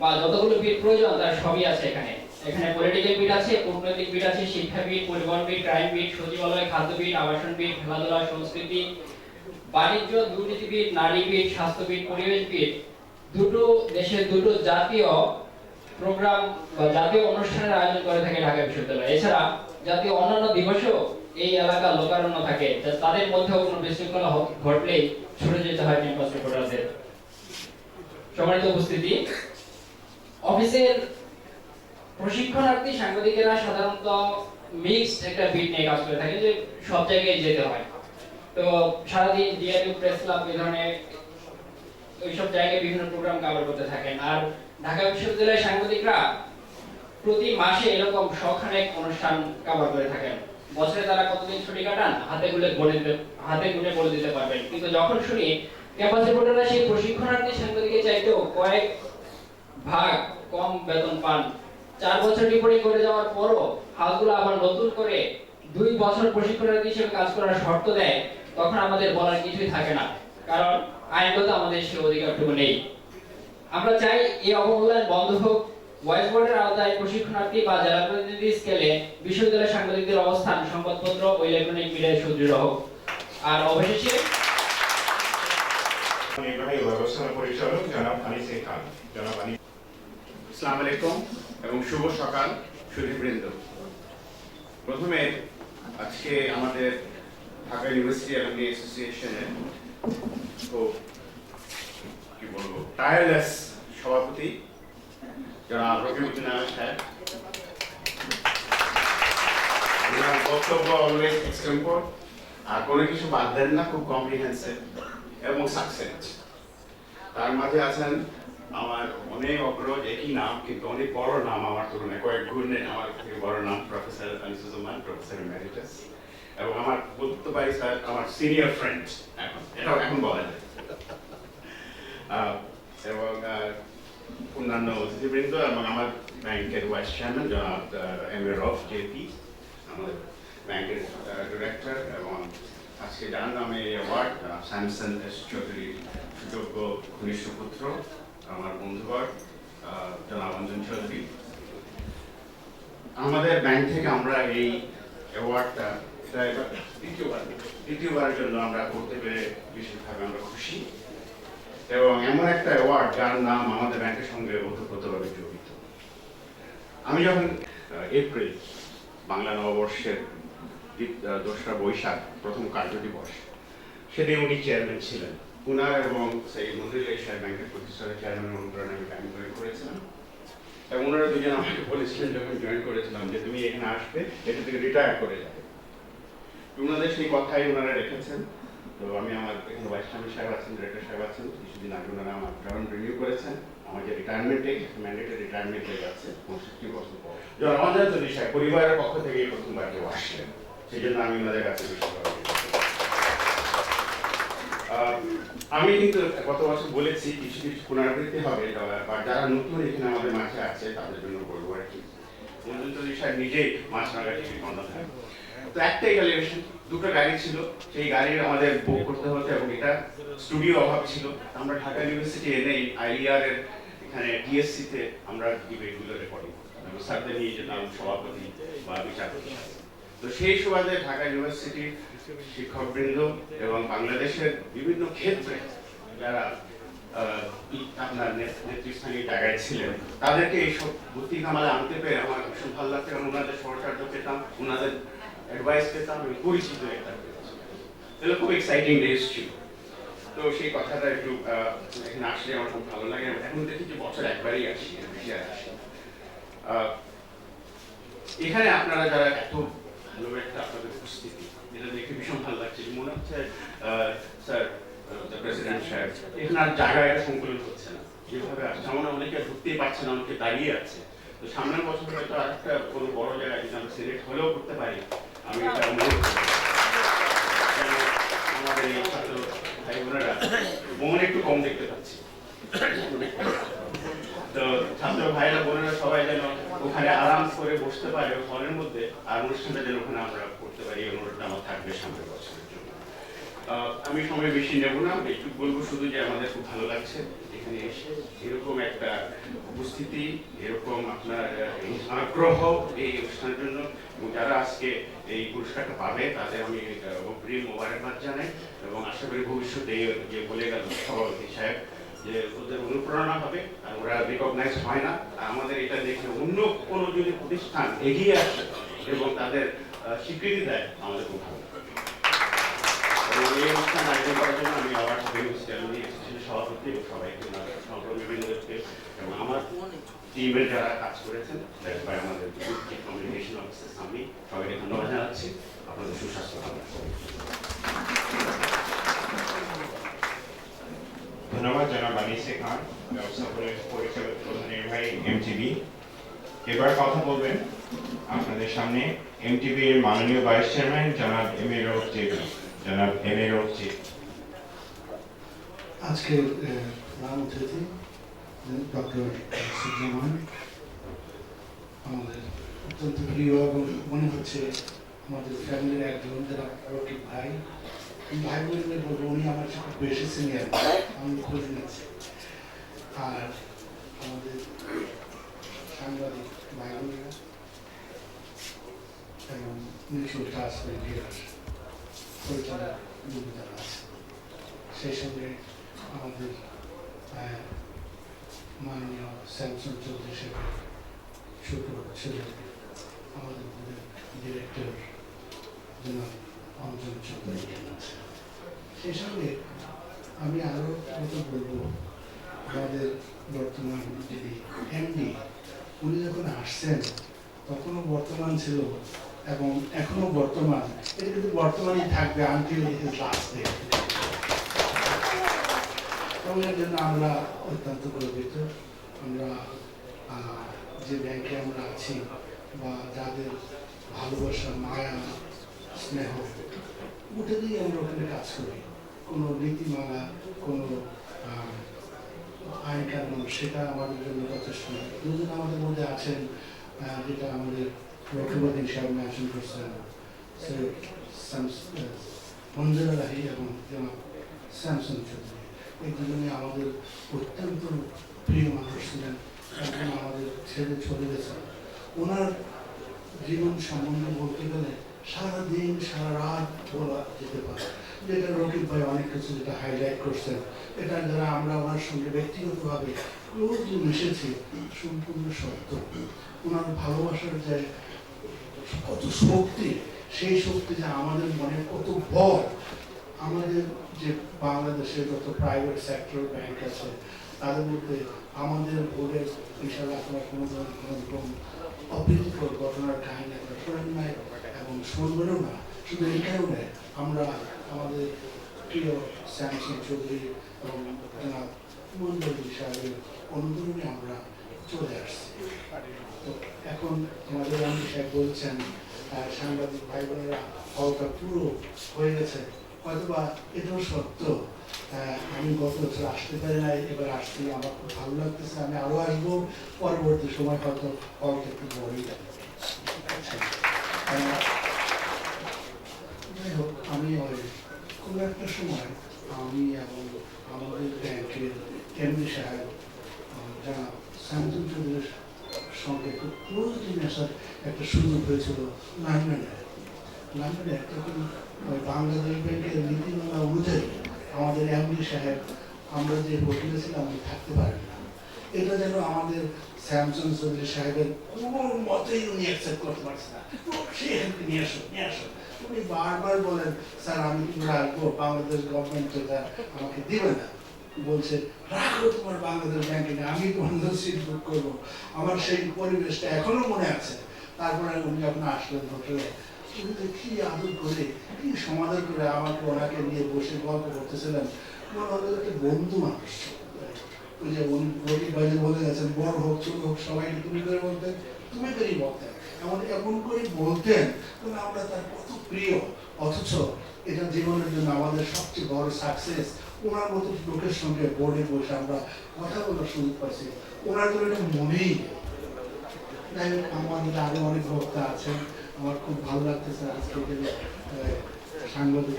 বা যতগুলো বিট প্রয়োজন তার সবই আছে এখানে। এখানে পলিটিক্যাল বিট আছে, কূটনৈতিক বিট আছে, শিক্ষা বিট, পরিবহন বিট, ক্রাইম বিট, সচিবালয়, খাদ্য বিট, আবাসন বিট, খেলাধুলা, সংস্কৃতি, বাণিজ্য, দুর্নীতি বিট, নারী বিট, স্বাস্থ্য বিট, পরিবেশ বিট, দেশের দুটো জাতীয় প্রোগ্রাম বা জাতীয় অনুষ্ঠানের আয়োজন করে থাকে ঢাকা বিশ্ববিদ্যালয়। এছাড়া জাতীয় অন্যান্য দিবসেও এই এলাকা লোকারণ্য থাকে, তাদের মধ্যেও কোনো বিশৃঙ্খলা ঘটলেই ছুটে যেতে হয় ক্যাম্পাস রিপোর্টারদের। সম্মানিত উপস্থিতি, অফিসের প্রশিক্ষণার্থী সাংবাদিকেরা সাধারণত মিক্সড একটা বিট নিয়ে কাজ করে থাকে, যে সব জায়গায় যেতে হয়। তো সারাদিন ডিআরইউ, প্রেস ক্লাব, এই ধরনের ওইসব জায়গায় বিভিন্ন প্রোগ্রাম কভার করতে থাকেন। আর ঢাকা বিশ্ববিদ্যালয়ের সাংবাদিকরা প্রতি মাসে এরকম শখানেক অনুষ্ঠান কভার করে থাকেন। বছরে তারা কতদিন ছুটি কাটান হাতে গুনে বলে দিতে পারবেন। কিন্তু যখন শুনি ক্যাম্পাস রিপোর্টাররা সেই প্রশিক্ষণার্থী সাংবাদিকের চাইতেও কয়েক ভাগ কম বেতন পান, 4 বছর রিপোর্টিং করে যাওয়ার পরও হালগুলো আবার নতুন করে 2 বছর প্রশিক্ষণার্থী হিসেবে কাজ করার শর্ত দেয়, তখন আমাদের বলার কিছুই থাকে না, কারণ আইনগত আমাদের সে অধিকারটুকু নেই। আমরা চাই এই অবহেলার বন্ধ হোক। ভয়েস বোর্ডের আওতায় প্রশিক্ষণার্থী বা জেলা প্রতিনিধি স্কেলে বিশ্ববিদ্যালয়ের সাংবাদিকদের অবস্থান সংবাদপত্র ও ইলেকট্রনিক মিডিয়ায় সুদৃঢ় হোক। আর অবশেষে নির্বাহী ব্যবস্থাপনা পরিচালক জনাব আনিসে খান। জনাব আনিস। আসসালামু আলাইকুম এবং শুভ সকাল সুধীবৃন্দ। প্রথমে আজকে আমাদের ঢাকা ইউনিভার্সিটি অ্যালুমনি অ্যাসোসিয়েশনের খুব কি বলবো টায়ারলেস সভাপতি জনাব রকিবউদ্দিন আহমেদ সাহেব, ওনার বক্তব্য অলওয়েজ এক্সটেম্পোর, আর কোনো কিছু বাদ দেন না, খুব কম্প্রিহেন্সিভ এবং সাকসেন্ট। তার মাঝে আছেন আমার অনেক অগ্রজ, একই নাম কিন্তু অনেক বড় নাম, আমার তুলনায় কয়েক গুণে আমার থেকে বড় নাম, প্রফেসর আনিসুজ্জামান, প্রফেসর এমেরিটাস, এবং আমার বলতে পারি স্যার আমার সিনিয়র ফ্রেন্ড, এটাও এখন বলা যায়। এবং অন্যান্য অতিথিবৃন্দ এবং আমার ব্যাংকের ভাইস চেয়ারম্যান জনাব এম এ রফ জেপি, আমাদের ব্যাংকের ডিরেক্টর, এবং আজকে যার নামে এই অ্যাওয়ার্ড স্যামসন এস চৌধুরী সুযোগ্য ঘনিষ্ঠ পুত্র, আমার বন্ধুবর জনাব অঞ্জন চৌধুরী। আমাদের ব্যাংক থেকে আমরা এই অ্যাওয়ার্ডটা এটা এবার দ্বিতীয়বারের জন্য আমরা করতে পেরে বিশেষভাবে আমরা খুশি, এবং এমন একটা অ্যাওয়ার্ড যার নাম আমাদের ব্যাংকের সঙ্গে ওতপ্রোতভাবে জড়িত। আমি যখন এপ্রিল বাংলা নববর্ষের 2রা বৈশাখ প্রথম কার্যদিবস, সেদিন উনি চেয়ারম্যান ছিলেন। উনার এবং সেই মন্দির এশিয়া ব্যাংকের প্রতিষ্ঠাতা চেয়ারম্যান অনুপ্রেরণা আমি ব্যাংক জয়েন করেছিলাম, এবং ওনারা দুজন আমাকে বলেছিলেন যখন জয়েন করেছিলাম যে তুমি এখানে আসবে, এটা থেকে রিটায়ার করে যাবে। ওনাদের সেই কথাই ওনারা রেখেছেন। তো আমি আমার এখানে ভাইস চেয়ারম্যান সাহেব আছেন, ডিরেক্টর সাহেব আছেন, কিছুদিন আগে ওনারা আমার টার্ম রিনিউ করেছেন। আমার যে রিটায়ারমেন্টে ম্যান্ডেটেড রিটায়ারমেন্ট হয়ে যাচ্ছে 65 বছর পর। আমাদের তো সাহেব পরিবারের পক্ষ থেকে প্রথমবার কেউ আসলেন, সেই জন্য আমি ওনাদের কাছে আমি কিন্তু গত বছর বলেছি কিছু কিছু পুনরাবৃত্তি হবে, বা যারা নতুন এখানে আমাদের মাঝে আছে তাদের জন্য বলবো আর কি। সাহেব নিজেই মাছ নাগাটি বন্ধ থাকে। তো একটাই এলিভেশন, 2টা গাড়ি ছিল, সেই গাড়ির আমাদের বুক করতে হতো, এবং এটা স্টুডিও অভাব ছিল। আমরা ঢাকা ইউনিভার্সিটি এনে আইলিআর এর এখানে ডিএসসি তে আমরা ডিবেটগুলো রেকর্ডিং করতাম, এবং স্যারদের নিয়ে যেতাম সভাপতি বা বিচারপতি। তো সেই সুবাদে ঢাকা ইউনিভার্সিটির শিক্ষকবৃন্দ এবং বাংলাদেশের বিভিন্ন ক্ষেত্রে যারা আপনার নেতৃস্থানীয় জায়গায় ছিলেন, তাদেরকে এইসব বুদ্ধি কামালে আনতে পেরে আমার ভীষণ ভালো লাগছে, এবং ওনাদের সহচার্য পেতাম, ওনাদের অ্যাডভাইস পেতাম, এবং পরিচিত একটা এগুলো খুব এক্সাইটিং ডেজ ছিল। তো সেই কথাটা একটু এখানে আসলে আমার খুব ভালো লাগে। এখন দেখি যে বছর একবারই আসি, বেশি আর আসি। এখানে আপনারা যারা এত ভালো একটা আপনাদের উপস্থিতি, এটা দেখে ভীষণ ভালো লাগছে। মনে হচ্ছে স্যার প্রেসিডেন্ট সাহেব এখানে আর জায়গা এটা সংকলন হচ্ছে না, যেভাবে আসছে আমরা অনেকে ঢুকতেই পারছে না, অনেকে দাঁড়িয়ে আছে। তো সামনের বছর হয়তো আর একটা কোনো বড় জায়গায় যদি আমরা সিলেক্ট হলেও করতে পারি, আমি এটা অনুরোধ করি আমাদের এই ছাত্র ভাই বোনেরা মনে একটু কম দেখতে পাচ্ছি। তো ছাত্র ভাইরা বোনেরা সবাই যেন ওখানে আরাম করে বসতে পারে হলের মধ্যে, আর অনুষ্ঠানটা যেন ওখানে আমরা করতে পারি, এই অনুরোধটা আমার থাকবে সামনের বছরের জন্য। আমি সময় বেশি নেব না, একটু বলবো শুধু যে আমাদের খুব ভালো লাগছে এখানে এসে, এরকম একটা উপস্থিতি, এরকম আপনার আগ্রহ এই অনুষ্ঠানের জন্য, এবং যারা আজকে এই পুরস্কারটা পাবে তাদের আমি অগ্রিম মোবারকবাদ জানাই, এবং আশা করি ভবিষ্যতে যে বলে গেল সভাপতি সাহেব যে ওদের অনুপ্রেরণা হবে, আর ওরা রিকগনাইজ হয় না, আমাদের এটা দেখে অন্য কোনো যদি প্রতিষ্ঠান এগিয়ে আসে এবং তাদের স্বীকৃতি দেয়, আমাদের খুব ভালো লাগবে। এই অনুষ্ঠান আয়োজন করার জন্য আমি আবার সভাপতি এবং সবাইকে সহকর্মীবৃন্দকে এবং আমার টিমের যারা কাজ করেছেন, আমাদের কমিউনিকেশন অফিসার আমি সবাইকে ধন্যবাদ জানাচ্ছি। আপনাদের সুস্বাস্থ্য কামনা করি। ধন্যবাদ জনাব আনিসে খান, ব্যবস্থাপনা পরিচালক প্রধান নির্বাহী এমটিবি। এবার কথা বলবেন আপনাদের সামনে এমটিবি এর মাননীয় ভাইস চেয়ারম্যান জনাব এম এ রৌফ জেবি। জনাব এম এ রৌফ জেবি। আজকের প্রধান অতিথি ডক্টর সুজ্জামান, আমাদের অত্যন্ত প্রিয় এবং মনে হচ্ছে আমাদের ফ্যামিলির একজন, যারা রকিব ভাই। ভাই বলে বলবো, উনি আমার সাথে খুব বেশি সিনিয়র, আমি খোঁজ নিচ্ছি। আর আমাদের সাংবাদিক ভাই বোনেরা এবং মিউচুয়াল ট্রাস্ট ব্যাংকের পরিচালক যারা আছে, সেই সঙ্গে আমাদের মাননীয় স্যামসন চৌধুরী সাহেবের ছোট ছেলে, আমাদের ডিরেক্টর জনাব অঞ্জন চৌধুরী আছে। সেই সঙ্গে আমি আরও কথা বলবো, আমাদের বর্তমান যিনি এমডি, উনি যখন আসছেন তখনও বর্তমান ছিল এবং এখনো বর্তমান। এটা কিন্তু বর্তমানই থাকবে আনটিল হিজ লাস্ট ডে। এবং এর জন্য আমরা অত্যন্ত গর্বিত। আমরা যে ব্যাংকে আমরা আছি বা যাদের ভালোবাসা, মায়া, স্নেহ, উঠে দিয়ে আমরা ওখানে কাজ করি। কোনো নীতিমালা, কোনো আইন কানুন, সেটা আমাদের জন্য যথেষ্ট নয়। দুজন আমাদের মধ্যে আছেন, যেটা আমাদের রকিবউদ্দিন সাহেব মেনশন করছেন, মঞ্জুরা রাহি এবং জনাব স্যামসন চৌধুরী। এই দুজনে আমাদের অত্যন্ত প্রিয় মানুষ ছিলেন। এখন আমাদের ছেড়ে চলে গেছেন। ওনার জীবন সম্বন্ধে বলতে গেলে সারাদিন সারা রাত বলা যেতে পারে। যেটা রকিব ভাই অনেক কিছু যেটা হাইলাইট করছেন, এটা যারা আমরা ওনার সঙ্গে ব্যক্তিগতভাবে ক্লোজলি মিশেছি, সম্পূর্ণ সত্য। ওনার ভালোবাসার যে কত শক্তি, সেই শক্তি যে আমাদের মনে কত বল। আমাদের যে বাংলাদেশের যত প্রাইভেট সেক্টর ব্যাংক আছে, তাদের মধ্যে আমাদের বোর্ডের ইনশাল্লাহ আপনার কোনো রকম অপ্রীতিকর ঘটনার কাহিনী আমরা শোনেন নাই এবং শুনবেনও না। শুধু এই কারণে আমরা আমাদের প্রিয় স্যামসন চৌধুরী এবং মঞ্জুরি সাহেবের অনুদানে আমরা চলে আসছি। তো এখন আমাদের এমডি সাহেব বলছেন সাংবাদিক ভাই বোনেরা হলটা পুরো হয়ে গেছে। হয়তোবা এটাও সত্য, আমি গত বছর আসতে পারি নাই, এবার আসছি, আমার খুব ভালো লাগতেছে। আমি আরও আসবো পরবর্তী সময়, হয়তো হলটা একটু বড়ই যাবে। যাই হোক, আমি কোনো একটা সময় আমি এবং আমাদের ব্যাংকের এমডি সাহেব যারা স্যামসন চৌধুরীর সঙ্গে খুব ক্লোজলি মেশার একটা সুযোগ হয়েছিল লন্ডনে। লন্ডনে তখন বাংলাদেশ ব্যাংকের নীতিমালা অনুযায়ী আমাদের এমডি সাহেব, আমরা যে হোটেলে ছিলাম আমি থাকতে পারেন না। এটা যেন আমাদের স্যামসন চৌধুরী সাহেবের কোনো মতেই উনি অ্যাকসেপ্ট করতে পারছে না। সে এখানে নিয়ে আসো, নিয়ে আসো। উনি বারবার বলেন, স্যার আমি কিন্তু রাখবো, বাংলাদেশ গভর্নমেন্ট এটা আমাকে দিবে না। বলছে, রাখো তোমার বাংলাদেশ ব্যাংকে, আমি তোমার সিট বুক করবো। আমার সেই পরিবেশটা এখনো মনে আছে। তারপরে উনি যখন আসলেন হোটেলে, কি আদর করে, কি সমাধান করে আমাকে ওনাকে নিয়ে বসে গল্প করতেছিলেন। মনে হলো একটা বন্ধু মানুষ। ওই যে উনি রকিব ভাই বলে গেছেন, বড় হোক ছোট হোক সবাইকে তুমি করে বলতেন, তুমি করেই বলতেন, এমন করে বলতেন আমরা তার কত প্রিয়। অথচ এটা জীবনের জন্য আমাদের সবচেয়ে বড় সাকসেস। ওনার মতো লোকের সঙ্গে বোর্ডে বসে আমরা কথা বলার সুযোগ পাচ্ছি, ওনার জন্য এটা মনেই। যাই হোক, আমাদের আরো অনেক বক্তা আছেন। আমার খুব ভালো লাগতেছে আজকে সাংবাদিক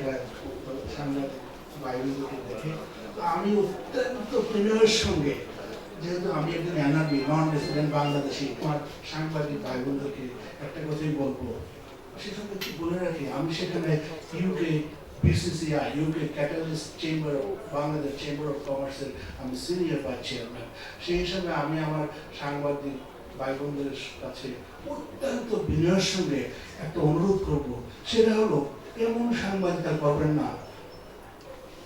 বাইরেকে দেখে। আমি অত্যন্ত প্রিয়র সঙ্গে, যেহেতু আমি একজন এনআরবি, নন রেসিডেন্ট বাংলাদেশি, আমার সাংবাদিক ভাই বোনদেরকে একটা কথাই বলবো, সেখানে কি বলে রাখি, আমি সেখানে UK BCCI, UK catalyst chamber of Bangladesh chamber of কমার্সের আমি সিনিয়র ভাইস চেয়ারম্যান। সেই হিসাবে আমি আমার সাংবাদিক ভাই বোনদের কাছে অত্যন্ত বিনয়ের সঙ্গে একটা অনুরোধ করবো, সেটা হলো এমন সাংবাদিকতা করবেন না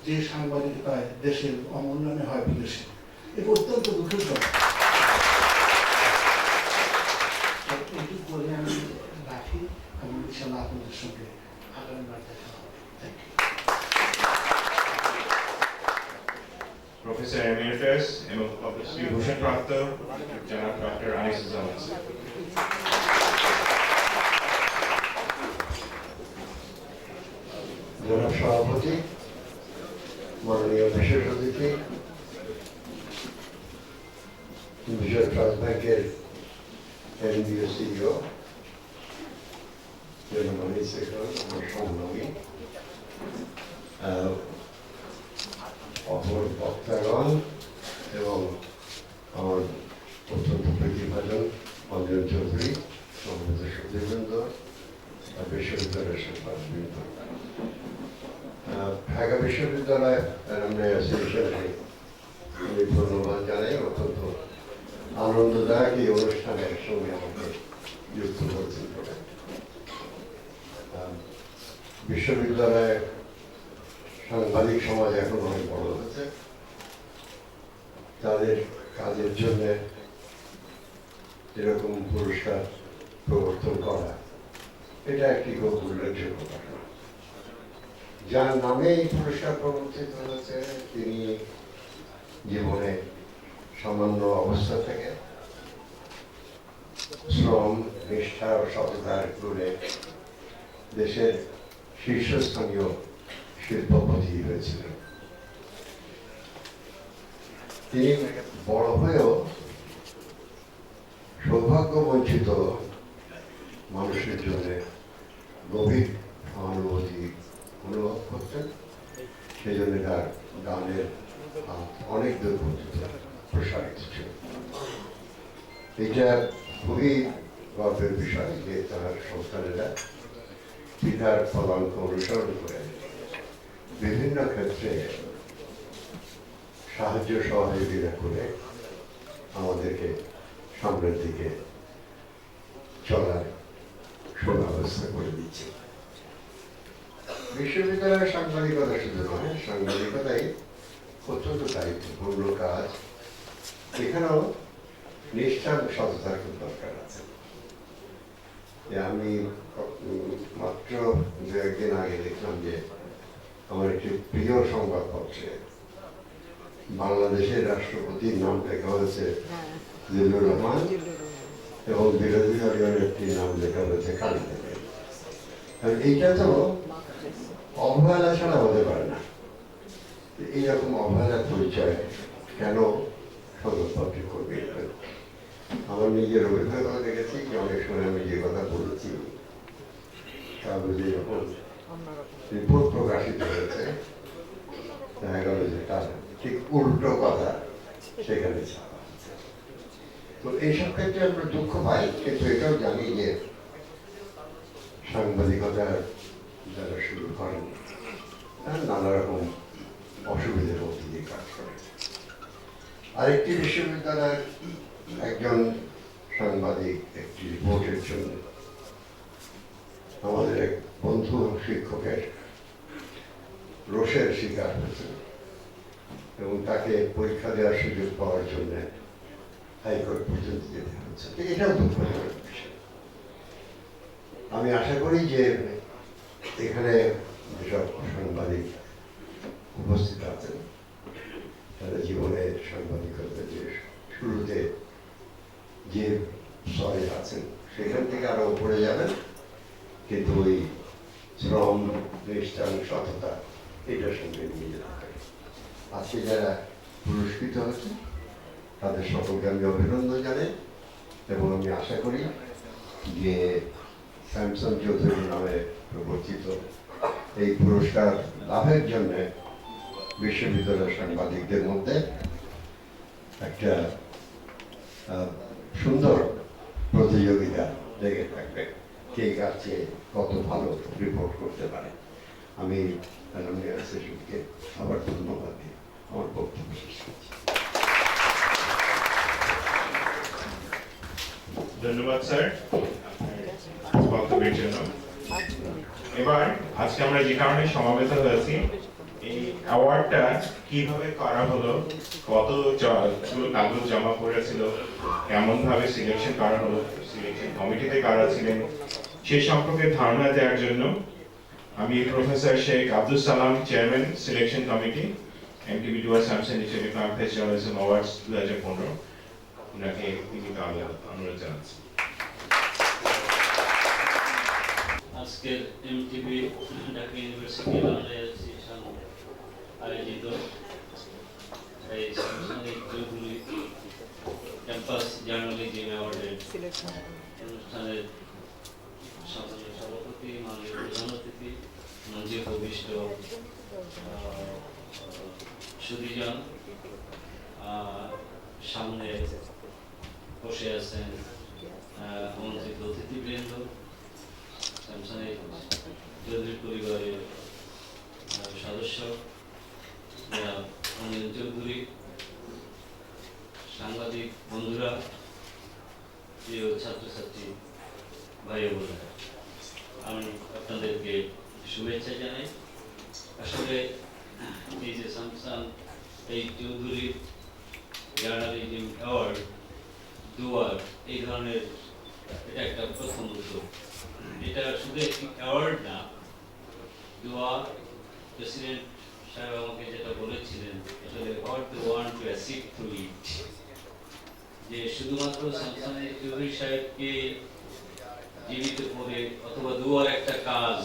যে সাংবাদিকতায় দেশের অমূল্যায়নে হয় বিদেশে। এটা অত্যন্ত দুঃখজনক। এটুকু করে আমি রাখি এবং ইনশাআল্লাহ আপনাদের সঙ্গে আগামীবার দেখা হবে। Thank you. Professor professor emeritus এবং পদ্মশ্রী ভূষণপ্রাপ্ত জনাব ডক্টর আনিসুজ্জামান স্যার। জনাব সভাপতি, মাননীয় বিশেষ অতিথি, বিজয় ট্রাস্ট ব্যাংকের এমডি ও সিইও জনাব আনিস শেখর, আমার সহকর্মী, অপর বক্তাগণ এবং আমার অত্যন্ত প্রতিভাজন অঞ্জন চৌধুরী, সমবেত সচিববৃন্দ, বিশ্ববিদ্যালয়ের শিক্ষার্থীবৃন্দ, ঢাকা বিশ্ববিদ্যালয় অ্যালুমনাই অ্যাসোসিয়েশনকে আমি ধন্যবাদ জানাই। অত্যন্ত আনন্দদায়ক এই অনুষ্ঠানের সঙ্গে আমাকে যুক্ত করেছেন। বিশ্ববিদ্যালয়ে সাংবাদিক সমাজ এখন অনেক বড় হয়েছে, তাদের কাজের জন্য এরকম পুরস্কার প্রবর্তন করা এটা একটি খুব উল্লেখযোগ্য ঘটনা। যার নামে এই পুরস্কার প্রবর্তিত হয়েছে তিনি জীবনে সামান্য অবস্থা থেকে শ্রম, নিষ্ঠা ও সততার গুণে দেশের শীর্ষস্থানীয় শিল্পপতি হয়েছিলেন। তিনি বড় হয়েও সৌভাগ্য বঞ্চিত মানুষের জন্য গভীর সহানুভূতি অনুভব করতেন। সেই জন্য তার গানের অনেক দূর পর্যন্ত প্রসারিত ছিল। এটা খুবই গর্বের বিষয় যে তার সন্তানেরা পিতার পদাঙ্ক অনুসরণ করে বিভিন্ন ক্ষেত্রে সাহায্য সহযোগিতা করে আমাদেরকে সামনের দিকে চলার সুব্যবস্থা করে দিচ্ছে। বিশ্ববিদ্যালয়ের সাংবাদিকতা শুধু নয়, সাংবাদিকতাই অত্যন্ত দায়িত্বপূর্ণ কাজ। এখানেও নিষ্ঠার সততার খুব দরকার আছে। আমি মাত্র দু একদিন আগে দেখলাম যে আমার একটি প্রিয় সংবাদপত্রে বাংলাদেশের রাষ্ট্রপতির নাম লেখা হয়েছে জিল্লুর রহমান এবং বিরোধী দলীয় নেত্রীর নাম লেখা হয়েছে খালেদা জিয়া। এইটা তো অবহেলা ছাড়া হতে পারে না। এইরকম অবহেলার পরিচয় কেন সংবাদপত্র করবে? আমার নিজের অভিজ্ঞতা দেখেছি যে অনেক সময় আমি যে কথা বলেছি কাগজে যখন রিপোর্ট প্রকাশিত হয়েছে দেখা গেল যে তার ঠিক উল্টো কথা সেখানে ছাপা। তো এইসব ক্ষেত্রে আমরা দুঃখ পাই, কিন্তু এটাও জানি যে সাংবাদিকতা যারা শুরু করেন নানা রকম অসুবিধার মধ্যে দিয়ে কাজ করে। আরেকটি বিশ্ববিদ্যালয়ের একজন সাংবাদিক একটি রিপোর্টের জন্য আমাদের এক বন্ধু শিক্ষকের রোষের শিকার হয়েছে এবং তাকে পরীক্ষা দেওয়ার সুযোগ পাওয়ার জন্য হাইকোর্ট পর্যন্ত যেতে হচ্ছে। এটাও দুঃখজনক বিষয়। আমি আশা করি যে এখানে যেসব সাংবাদিক উপস্থিত আছেন তারা জীবনে সাংবাদিকতা যে শুরুতে যে স্তরে আছেন সেখান থেকে আরো উপরে যাবেন, কিন্তু ওই শ্রম, নিষ্ঠা, সততা এটার সঙ্গে নিয়ে যেতে হবে। আজকে যারা পুরস্কৃত হচ্ছে তাদের সকলকে আমি অভিনন্দন জানাই এবং আমি আশা করি যে স্যামসন চৌধুরী নামে প্রবর্তিত এই পুরস্কার লাভের জন্য বিশ্ববিদ্যালয়ের সাংবাদিকদের মধ্যে একটা সুন্দর প্রতিযোগিতা লেগে থাকবে, কে কাছে কত ভালো রিপোর্ট করতে পারে। আমি অ্যালুমনাই অ্যাসোসিয়েশনকে আবার ধন্যবাদ দিই আমার বক্তব্য শেষ করছি। ধন্যবাদ স্যার বক্তব্যের জন্য। এবার আজকে আমরা যে কারণে সমাবেত হয়েছি, এই অ্যাওয়ার্ডটা কিভাবে করা হলো, কতগুলো কাগজ জমা করেছিল, কেমন ভাবে সিলেকশন করা হলো, সিলেকশন কমিটিতে কারা ছিলেন, সে সম্পর্কে ধারণা দেওয়ার জন্য আমি professor Sheikh Abdul Salam, chairman selection committee, MTB Dual Samson হিসেবে ক্লাবফেস্ট জার্নালিজম অ্যাওয়ার্ডস 2015 ওনাকে দিতে আমি অনুরোধ জানাচ্ছি। আজকের MTB Dhaka university Bangla association আয়োজিত এই সাংস্কৃতিক চৌধুরী ক্যাম্পাস জার্নালিজম অ্যাওয়ার্ডের অনুষ্ঠানের সম্মানীয় সভাপতি, মাননীয় প্রধান অতিথি, মঞ্চে উপবিষ্ট সুধীজন, সামনে বসে আছেন আমন্ত্রিত অতিথিবৃন্দ, স্যামসাংয়ের চৌধুরী পরিবারের সদস্য অনিল চৌধুরী, সাংবাদিক বন্ধুরা, প্রিয় ছাত্রছাত্রী ভাই বোনেরা, আমি আপনাদেরকে শুভেচ্ছা জানাই। আসলে এই যে স্যামসাং এই চৌধুরী জার্নালিজম অ্যাওয়ার্ড দুয়ার, এই ধরনের এটা একটা প্রথম উদ্যোগ। এটা শুধু একটি অ্যাওয়ার্ড না, দুয়া প্রেসিডেন্ট সাহেব আমাকে যেটা বলেছিলেন, আসলে what they want to achieve through it, যে শুধুমাত্র স্যামসাংয়ের চৌধুরী সাহেবকে জীবিত করে অথবা দুয়ার একটা কাজ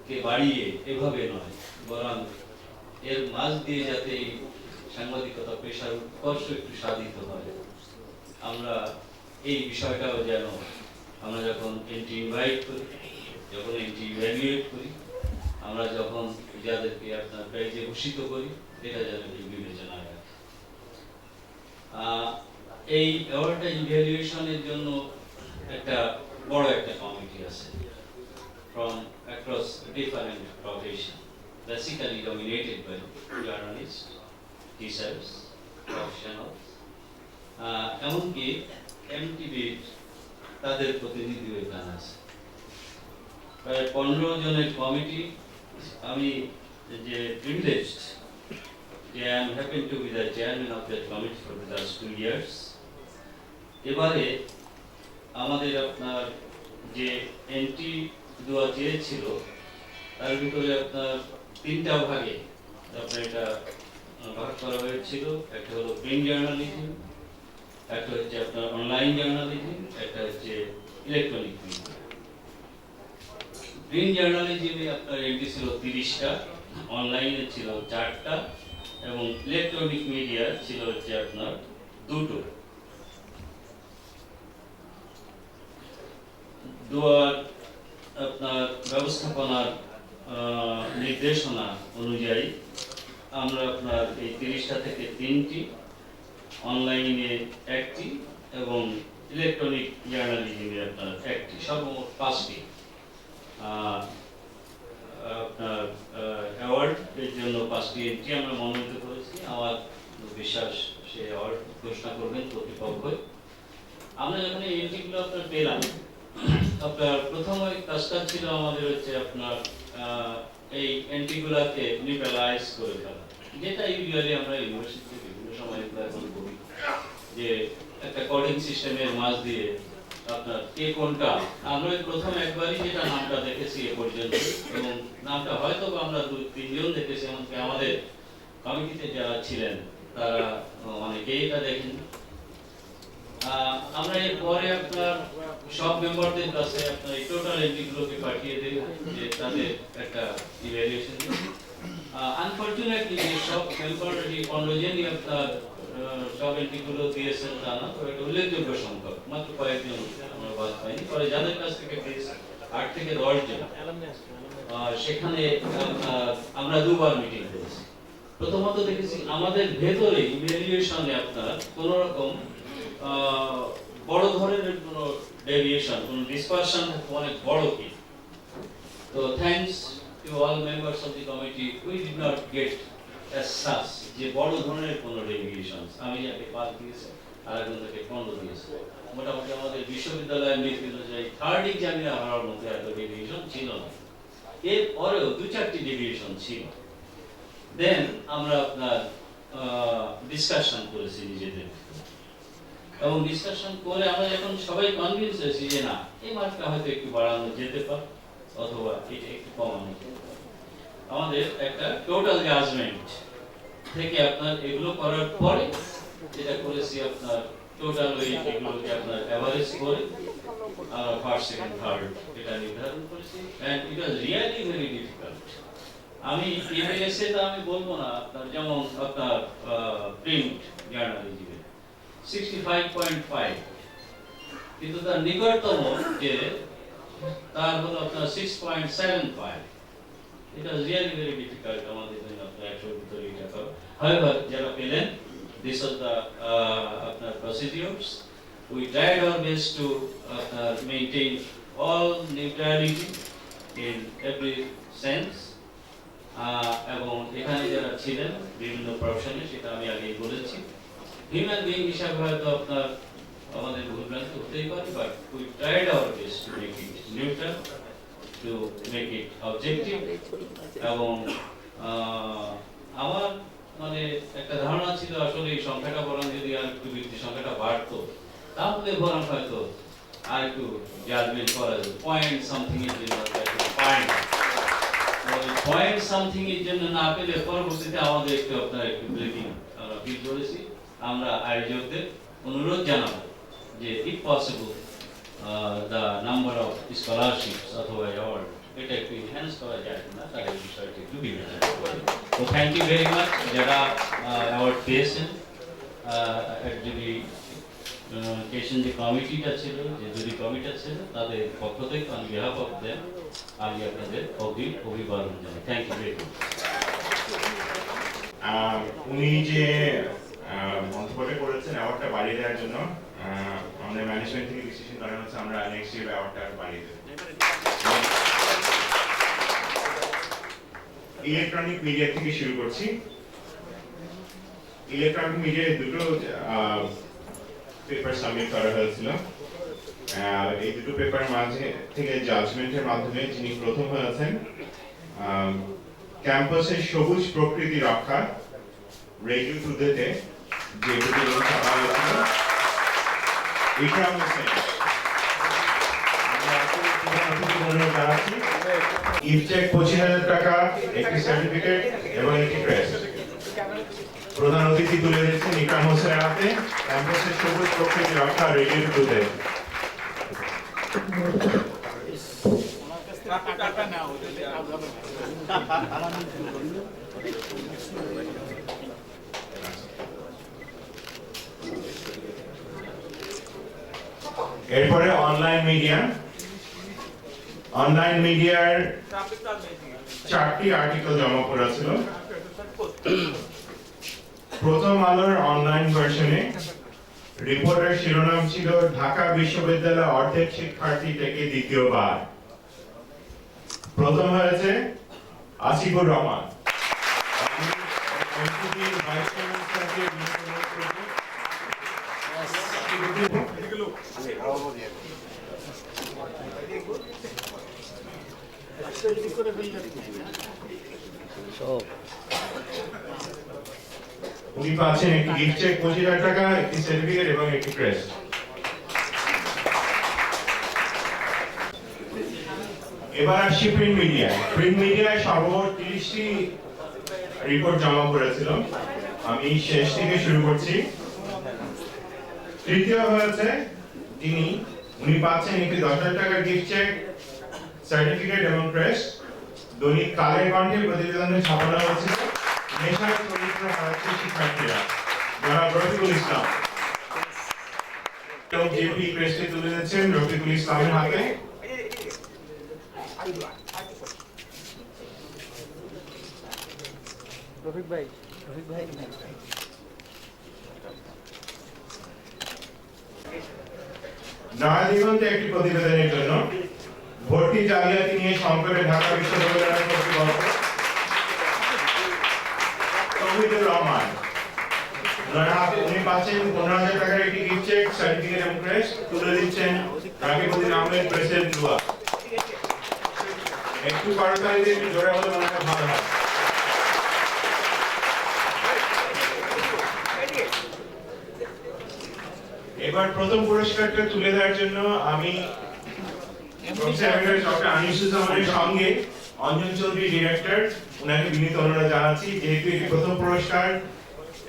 কে বাড়িয়ে এভাবে নয়, বরং এর মাঝ দিয়ে যাতে সাংবাদিকতা পেশার উৎকর্ষ একটু সাধিত হয়, আমরা এই বিষয়টাও যেন আমরা যখন এন্ট্রি ইনভাইট করি, যখন এন্ট্রি ইভ্যালুয়েট করি, আমরা যখন যাদেরকে আপনার প্রাইজে ভূষিত করি, এটা যেন একটু বিবেচনায় রাখি। এই অ্যাওয়ার্ডটা ইভ্যালুয়েশনের জন্য একটা বড় একটা কমিটি আছে from across different profession, basically dominated by journalists, teachers, professionals, এমনকি এমটিভি তাদের প্রতিনিধি এখানে আছে। প্রায় 15 জনের কমিটি। আমি যে প্রিভিলেজড যে I am happen to B the chairman of that committee for the last 2 years। এবারে আমাদের আপনার যে এন্ট্রি দেওয়া চেয়েছিল তার ভিতরে আপনার 3টা ভাগে আপনার এটা ভাগ করা হয়েছিল। একটা হলো প্রিন্ট জার্নালিজম, একটা হচ্ছে আপনার অনলাইন জার্নালিজম, একটা হচ্ছে ইলেকট্রনিক মিডিয়া। প্রিন্ট জার্নালিজমে আপনার এন্ট্রি ছিল 30টা, অনলাইনে ছিল 4টা এবং ইলেকট্রনিক মিডিয়া ছিল হচ্ছে আপনার 2টো। দুয়ার আপনার ব্যবস্থাপনার নির্দেশনা অনুযায়ী আমরা আপনার এই 30টা থেকে 3টি, অনলাইনে 1টি এবং ইলেকট্রনিক জার্নালিজমে আপনার 1টি, সর্বমোট 5টি আপনার অ্যাওয়ার্ড এর জন্য 5টি এন্ট্রি আমরা মনোনীত করেছি। আমার বিশ্বাস সে অ্যাওয়ার্ড ঘোষণা করবেন কর্তৃপক্ষ। আমরা যখন এই এন্ট্রিগুলো আপনার পেলাম, আপনার প্রথম কাজটা ছিল আমাদের হচ্ছে আপনার এই এন্ট্রিগুলোকে লিবেলাইজ করে ফেলা, যেটা ইউজুয়ালি আমরা ইউনিভার্সিটিতে বিভিন্ন সময় এখন করি, যে একটা কোডিং সিস্টেমের মাঝ দিয়ে আপনার কে কোনটা। আমরা প্রথম একবারই যেটা নামটা দেখেছি এ পর্যন্ত, এবং নামটা হয়তো আমরা 2-3 জন দেখেছি, এমনকি আমাদের কমিটিতে যারা ছিলেন তারা অনেকেই এটা দেখেন। আমরা এর পরে আপনার সব মেম্বারদের কাছে আপনার এই টোটাল এন্ট্রিগুলোকে পাঠিয়ে দেব, যে তাদের একটা ইভ্যালুয়েশন। আনফরচুনেটলি সব মেম্বারই 15 জনই আপনার সব এন্ট্রিগুলো দিয়েছেন তা না, তো একটা উল্লেখযোগ্য সংখ্যক, মাত্র কয়েকজন আমরা বাদ পাইনি। পরে যাদের কাছ থেকে পেয়েছি 8 থেকে 10 জন, সেখানে আমরা 2বার মিটিং করেছি। প্রথমত দেখেছি আমাদের ভেতরে ইভ্যালুয়েশনে আপনার কোনো রকম বড় ধরনের কোনো ডেভিয়েশন, কোনো ডিসপারশন অনেক বড় কি। তো thanks to all members of the committee, we did not get as such যে বড় ধরনের কোনো ডেভিয়েশন। আমি যাকে 5 দিয়েছি আর একজন থেকে 15 দিয়েছি। মোটামুটি আমাদের বিশ্ববিদ্যালয়ের নীতি অনুযায়ী থার্ড এক্সামিনার হওয়ার মধ্যে এত ডেভিয়েশন ছিল না। এর পরেও 2-4টি ডেভিয়েশন ছিল। দেন আমরা আপনার ডিসকাশন করেছি নিজেদের, এবং ডিসকাশন করে আমরা যখন সবাই কনভিন্স হয়েছি যে না, এই মার্কটা হয়তো একটু বাড়ানো যেতে পারে অথবা এটা একটু কমানো যেতে পারে, আমাদের একটা টোটাল জাজমেন্ট থেকে আপনার এগুলো করার পরে যেটা করেছি আপনার টোটাল ওই এগুলোকে আপনার এভারেজ করে ফার্স্ট সেকেন্ড থার্ড এটা নির্ধারণ করেছি and it was really very difficult. আমি এমএলএসএ টা আমি বলবো না, আপনার যেমন আপনার প্রিন্ট জার্নালিজমে 65.5, কিন্তু তার নিকটতম যে তার হলো আপনার 6.75। এটা রিয়েলি ভেরি ডিফিকাল্ট আমাদের জন্য আপনার 100 ভিতরে এটা করা। However, যারা পেলেন, this was the আপনার procedures. We tried our best to maintain all neutrality in every sense. এবং এখানে যারা ছিলেন বিভিন্ন প্রফেশনে, সেটা আমি আগেই বলেছি। হিউম্যান বিং হিসাবে হয়তো আপনার আমাদের ভুলভ্রান্তি হতেই পারে, but we tried our best to make it neutral, to make it objective. এবং আমার মানে একটা ধারণা ছিল আসলে এই সংখ্যাটা বরং যদি আর একটু বৃদ্ধি সংখ্যাটা বাড়তো, তাহলে বরং হয়তো আর একটু জাজমেন্ট করা যেত। পয়েন্ট সামথিং এর জন্য পয়েন্ট সামথিং এর জন্য না পেলে পরবর্তীতে আমাদের একটু আপনার একটু ব্রেকিং ফিল করেছি। আমরা আয়োজকদের অনুরোধ জানাবো যে if possible the number of scholarships অথবা অ্যাওয়ার্ড এটা একটু এনহ্যান্স করা যায় কিনা, তার এই বিষয়টি একটু বিবেচনা করবেন। তো থ্যাংক ইউ ভেরি মাচ যারা অ্যাওয়ার্ড পেয়েছেন। যদি যে কমিটিটা ছিল, যে জুরি কমিটিটা ছিল, তাদের পক্ষ থেকে অন বিহাফ অফ দেম আমি আপনাদের অভিবাদন জানাই। Thank you very much. উনি যে মন্তব্যটা করেছেন অ্যাওয়ার্ডটা বাড়িয়ে দেওয়ার জন্য, আমাদের ম্যানেজমেন্ট থেকে ডিসিশন করা হচ্ছে আমরা নেক্সট ইয়ার অ্যাওয়ার্ডটা বাড়িয়ে দেব। ইলেকট্রনিক মিডিয়া থেকে শুরু করছি। ইলেকট্রনিক মিডিয়ায় দুটো পেপার সাবমিট করা হয়েছিল। এই দুটো পেপার মাঝে থেকে জাজমেন্টের মাধ্যমে যিনি প্রথম হয়েছেন, ক্যাম্পাসের সবুজ প্রকৃতি রক্ষা রেডিও টুডেতে যে প্রতিবেদন ছাপা হয়েছিল, ইকরাম হোসেন। গিফট চেক 25,000 টাকা, একটি সার্টিফিকেট এবং একটি ক্রেস্ট। প্রধান অতিথি তুলে দিচ্ছেন ইকরাম হোসেনের হাতে ক্যাম্পাসের সবুজ প্রকৃতি রক্ষা রেডিও টুডে। এরপরে অনলাইন মিডিয়ার 4টি আর্টিকেল জমা করা ছিল। প্রথম আলোর অনলাইন ভার্সনে রিপোর্টের শিরোনাম ছিল ঢাকা বিশ্ববিদ্যালয় অর্ধেক শিক্ষার্থী থেকে দ্বিতীয়বার। প্রথম হয়েছে আসিফুর রহমান। উনি পাচ্ছেন একটি গিফট চেক 25,000 টাকা, একটি সার্টিফিকেট এবং একটি ক্রেস্ট। এবার আসছি প্রিন্ট মিডিয়ায় সর্বমোট 30টি রিপোর্ট জমা করেছিল। আমি শেষ থেকে শুরু করছি। তৃতীয় হয়েছে উনি পাচ্ছেন একটি 10,000 টাকার গিফট চেক, সার্টিফিকেট এবং ক্রেস্ট। দৈনিক কালের কণ্ঠে প্রতিবেদনে ছাপানো হয়েছিল নেশার চরিত্র হারাচ্ছে শিক্ষার্থীরা। যারা রফিকুল ইসলাম জেপি ক্রেস্টে তুলে দিচ্ছেন রফিকুল ইসলামের হাতে। রফিক ভাই নয়াদিগন্তে একটি প্রতিবেদনের জন্য ভর্তি জালিয়াতি নিয়ে সংকটে ঢাকা বিশ্ববিদ্যালয়ের কর্তৃপক্ষ। তৌহিদুর রহমান উনি পাচ্ছেন 15,000 টাকার একটি গিফট চেক, সার্টিফিকেট এবং ক্রেস্ট। তুলে দিচ্ছেন রাকিবউদ্দিন আহমেদ প্রেসের দোয়া। একটু করতালি দিয়ে একটু জোরে বলে মনে হয় ভালো হয়। এবার প্রথম পুরস্কারটা তুলে দেওয়ার জন্য আমি ডক্টর আনিসুজ্জামানের সঙ্গে অঞ্জন চৌধুরী ডিরেক্টর, ওনাকে বিনীত অনুরোধ জানাচ্ছি, যেহেতু এটি প্রথম পুরস্কার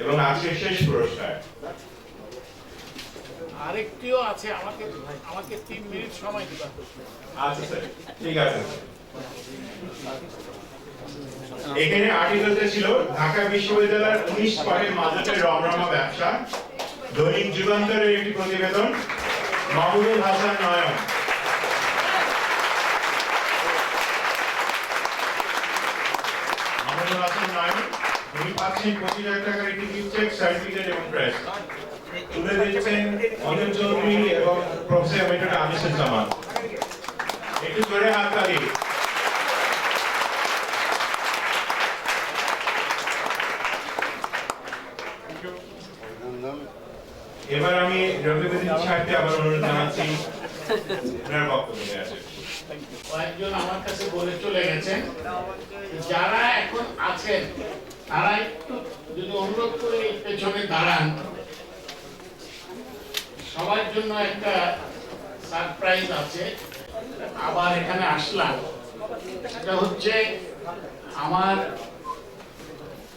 এবং আজকে শেষ পুরস্কার। আরেকটিও আছে, আমাকে 3 মিনিট সময় দিবা। আচ্ছা স্যার, ঠিক আছে। এখানে আর্টিকেলটা ছিল ঢাকা বিশ্ববিদ্যালয়ের 19 পারের মাঝাটের রমরমা ব্যবসা, দৈনিক যুগান্তরের একটি প্রতিবেদন, মাহমুদুল হাসান নয়ন। মাহমুদুল হাসান নয়ন, উনি পাচ্ছেন 25,000 টাকার একটি গিফট চেক, সার্টিফিকেট এবং প্রেস। তুলে দিচ্ছেন অঞ্জন চৌধুরী এবং প্রফেসর এমেরিটাস আনিসুজ্জামান। একটু জোরে হাততালি। এবার আমি রবিউদ্দিন সাহেবকে আবার অনুরোধ জানাচ্ছি ওনার বক্তব্য দেওয়ার জন্য। কয়েকজন আমার কাছে বলে চলে গেছেন, যারা এখন আছেন তারা একটু যদি অনুরোধ করে এই পেছনে দাঁড়ান, সবার জন্য একটা সারপ্রাইজ আছে। আবার এখানে আসলাম, সেটা হচ্ছে আমার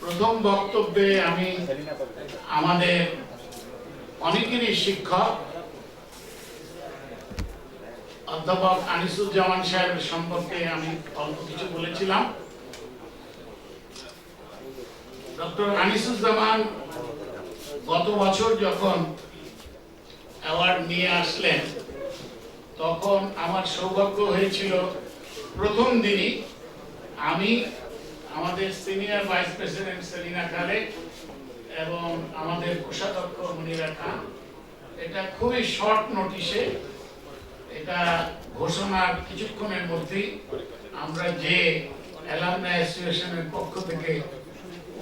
প্রথম বক্তব্যে আমি আমাদের অনেকেরই শিক্ষক অধ্যাপক আনিসুজ্জামান সাহেবের সম্পর্কে আমি অল্প কিছু বলেছিলাম। ডক্টর আনিসুজ্জামান গত বছর যখন অ্যাওয়ার্ড নিয়ে আসলেন, তখন আমার সৌভাগ্য হয়েছিল প্রথম দিনই আমি, আমাদের senior vice president Selina Khaled এবং আমাদের কোষাধ্যক্ষ মনিরা খান, এটা খুবই শর্ট নোটিশে, এটা ঘোষণার কিছুক্ষণের মধ্যেই আমরা যে অ্যালামনাই অ্যাসোসিয়েশনের পক্ষ থেকে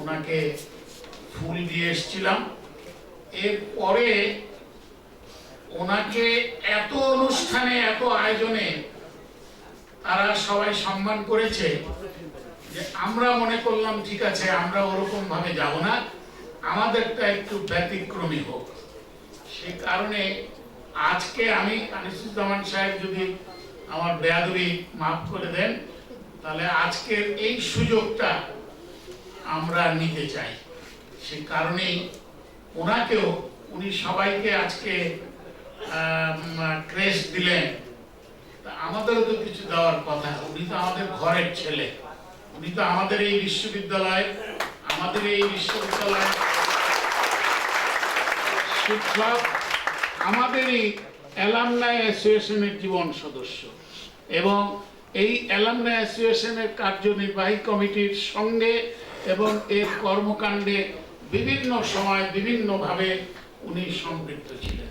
ওনাকে ফুল দিয়ে এসেছিলাম। এরপরে ওনাকে এত অনুষ্ঠানে, এত আয়োজনে তারা সবাই সম্মান করেছে যে আমরা মনে করলাম ঠিক আছে, আমরা ওরকম ভাবে যাব না, আমাদেরটা একটু ব্যতিক্রমী হোক। সেই কারণে আজকে আমি আনিসুজ্জামান সাহেব যদি আমার বেয়াদবি মাফ করে দেন, তাহলে আজকের এই সুযোগটা আমরা নিতে চাই। সেই কারণেই ওনাকেও, উনি সবাইকে আজকে ক্রেস্ট দিলেন, আমাদেরও তো কিছু দেওয়ার কথা। উনি তো আমাদের ঘরের ছেলে, উনি তো আমাদের এই বিশ্ববিদ্যালয়, শিক্ষক, আমাদেরই অ্যালামনাই অ্যাসোসিয়েশনের জীবন সদস্য এবং এই অ্যালামনাই অ্যাসোসিয়েশনের কার্যনির্বাহী কমিটির সঙ্গে এবং এর কর্মকাণ্ডে বিভিন্ন সময় বিভিন্নভাবে উনি সম্পৃক্ত ছিলেন।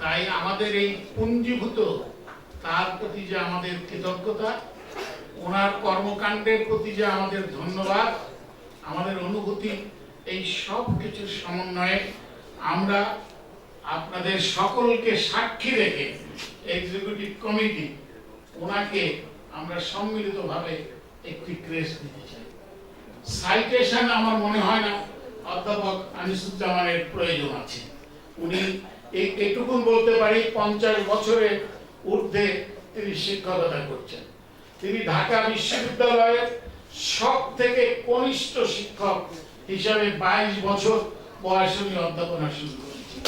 তাই আমাদের এই পুঞ্জীভূত তার প্রতি যে আমাদের কৃতজ্ঞতা, ওনার কর্মকাণ্ডের প্রতি যে আমাদের ধন্যবাদ, আমাদের অনুভূতি, এই সব কিছুর সমন্বয়ে আমরা আপনাদের সকলকে সাক্ষী রেখে এক্সিকিউটিভ কমিটি ওনাকে আমরা সম্মিলিতভাবে একটি ক্রেস্ট দিতে চাই। সাইটেশন আমার মনে হয় না অধ্যাপক আনিসুজ্জামানের প্রয়োজন আছে। উনি এইটুকু বলতে পারি, 50 বছরের ঊর্ধ্বে তিনি শিক্ষকতা করছেন। তিনি ঢাকা বিশ্ববিদ্যালয়ের সব থেকে কনিষ্ঠ শিক্ষক হিসাবে 22 বছর বয়সে উনি অধ্যাপনা শুরু করেছেন।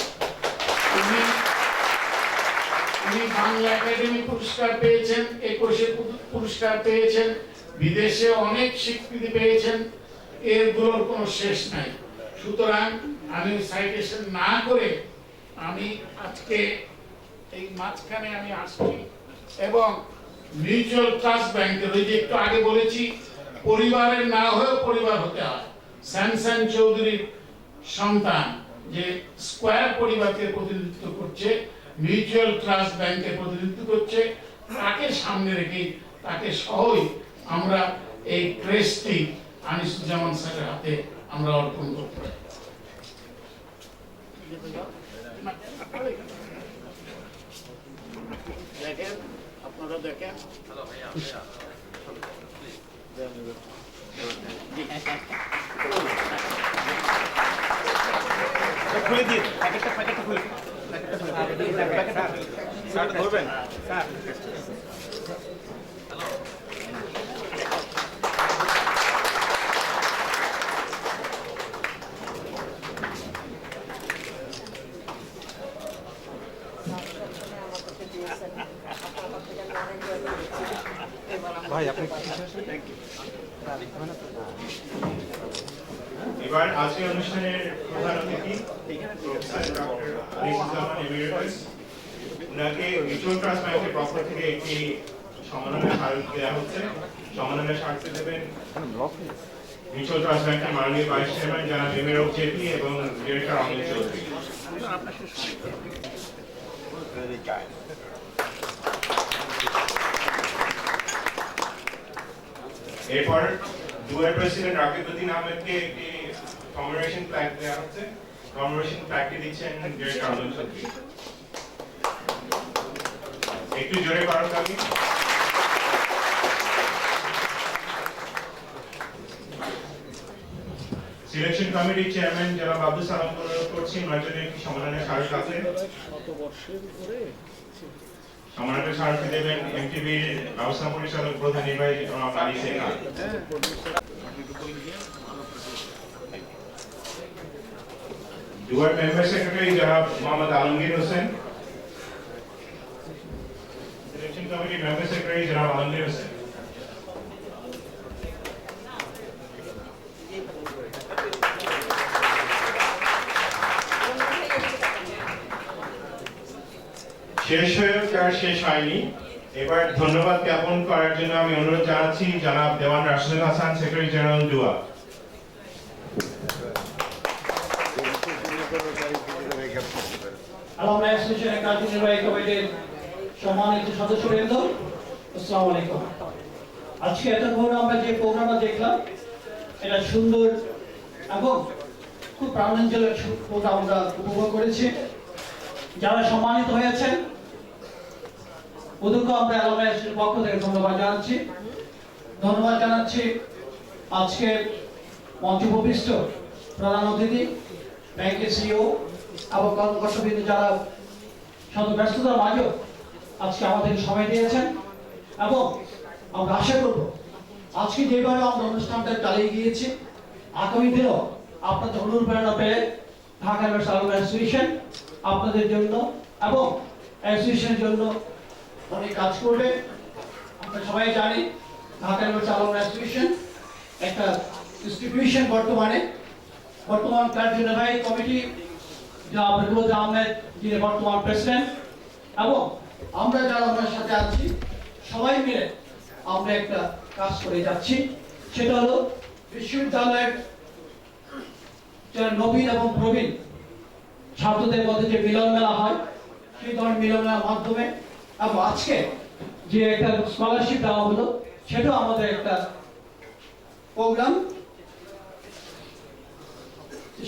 উনি বাংলা একাডেমি পুরস্কার পেয়েছেন, 21 পুরস্কার পেয়েছেন, বিদেশে অনেক স্বীকৃতি পেয়েছেন, এরগুলোর কোনো শেষ নাই। সুতরাং আমি সাইটেশন না করে আমি আজকে এই মাঝখানে আমি আসছি এবং মিউচুয়াল ট্রাস্ট ব্যাংকের, ওই যে একটু আগে বলেছি পরিবারের না হয়েও পরিবার হতে হয়, স্যামসাং চৌধুরীর সন্তান যে স্কয়ার পরিবারকে প্রতিনিধিত্ব করছে, মিউচুয়াল ট্রাস্ট ব্যাংকের প্রতিনিধিত্ব করছে, তাকে সামনে রেখে তাকে সহই আমরা এই ক্রেস্টটি আনিসুজ্জামান স্যারের হাতে আমরা অর্পণ করতে পারি। দেখেন, আপনারা দেখেন, খুলে দিয়ে প্যাকেটটা খুলে স্যার ধরবেন স্যার। এবার আজকের অনুষ্ঠানের প্রধান অতিথি প্রফেসর ডক্টর আরিফুজ্জামান এমিরেটাস, উনাকে মিউচুয়াল ট্রাস্ট ব্যাংকের পক্ষ থেকে একটি সম্মাননা স্মারক দেওয়া হচ্ছে। সম্মাননা স্মারকটি দেবেন মিউচুয়াল ট্রাস্ট ব্যাংকের মাননীয় ভাইস চেয়ারম্যান জনাব এমিরুল জেপি এবং ডিরেক্টর অমিত চৌধুরী। এরপর দুয়ার প্রেসিডেন্ট রাকিবউদ্দিন আহমেদকে একটি কমেমোরেশন প্ল্যাক দেওয়া হচ্ছে। কমেমোরেশন প্ল্যাকটি দিচ্ছেন ডিরেক্টর অমিত চৌধুরী। একটু জোরে করো আমি। সিলেকশন কমিটির চেয়ারম্যান জনাব আব্দুল সালাম অনুরোধ করছি ওনার জন্য একটি সম্মাননা স্মারক আছে। সম্মাননা স্মারকটি দেবেন এমটিভির ব্যবস্থা পরিচালক প্রধান নির্বাহী জনাব আলী শেখ। ডুয়ার মেম্বার সেক্রেটারি জনাব মোহাম্মদ আলমগীর হোসেন। সিলেকশন কমিটির মেম্বার সেক্রেটারি জনাব আলমগীর হোসেন। শেষ হয়েও তার শেষ হয়নি। এবার ধন্যবাদ জ্ঞাপন করার জন্য আমি অনুরোধ জানাচ্ছি জনাব দেওয়ান রাশেদুল হাসান, সেক্রেটারি জেনারেল ডুয়া। আলমনাই অ্যাসোসিয়েশনের কার্যনির্বাহী কমিটির সম্মানিত সদস্যবৃন্দ, আসসালামু আলাইকুম। আজকে এতক্ষণ আমরা যে প্রোগ্রামটা দেখলাম, এটা সুন্দর এবং খুব প্রাণাঞ্জলি প্রোগ্রাম আমরা উপভোগ করেছি। যারা সম্মানিত হয়েছেন ওদেরকে আমরা আলমনাই অ্যাসোসিয়েশনের পক্ষ থেকে ধন্যবাদ জানাচ্ছি। ধন্যবাদ জানাচ্ছি আজকে মঞ্চ উপবিষ্ট প্রধান অতিথি, ব্যাংকের সিইও এবং কর্মকর্তাবৃন্দ যারা শত ব্যস্ততার মাঝেও আজকে আমাদের সময় দিয়েছেন। এবং আমরা আশা করব আজকে যেভাবে আমরা অনুষ্ঠানটা চালিয়ে গিয়েছি, আগামী দিনেও আপনাদের অনুপ্রেরণা পেয়ে ঢাকা ইউনিভার্সিটি আলমনাই অ্যাসোসিয়েশন আপনাদের জন্য এবং অ্যাসোসিয়েশনের জন্য অনেক কাজ করবে। আমরা সবাই জানি ঢাকা ইউনিভার্সিটি আলমনাই অ্যাসোসিয়েশন একটা ইনস্টিটিউশন। বর্তমান কার্যনির্বাহী কমিটি জনাব রেগুলার আহমেদ, যিনি বর্তমান প্রেসিডেন্ট, এবং আমরা যারা ওনার সাথে আছি সবাই মিলে আমরা একটা কাজ করে যাচ্ছি। সেটা হলো বিশ্ববিদ্যালয়ের যারা নবীন এবং প্রবীণ ছাত্রদের মধ্যে যে মিলন মেলা হয়, সেই ধরনের মিলন মেলার মাধ্যমে এবং আজকে যে একটা স্কলারশিপ দেওয়া হলো, সেটাও আমাদের একটা প্রোগ্রাম।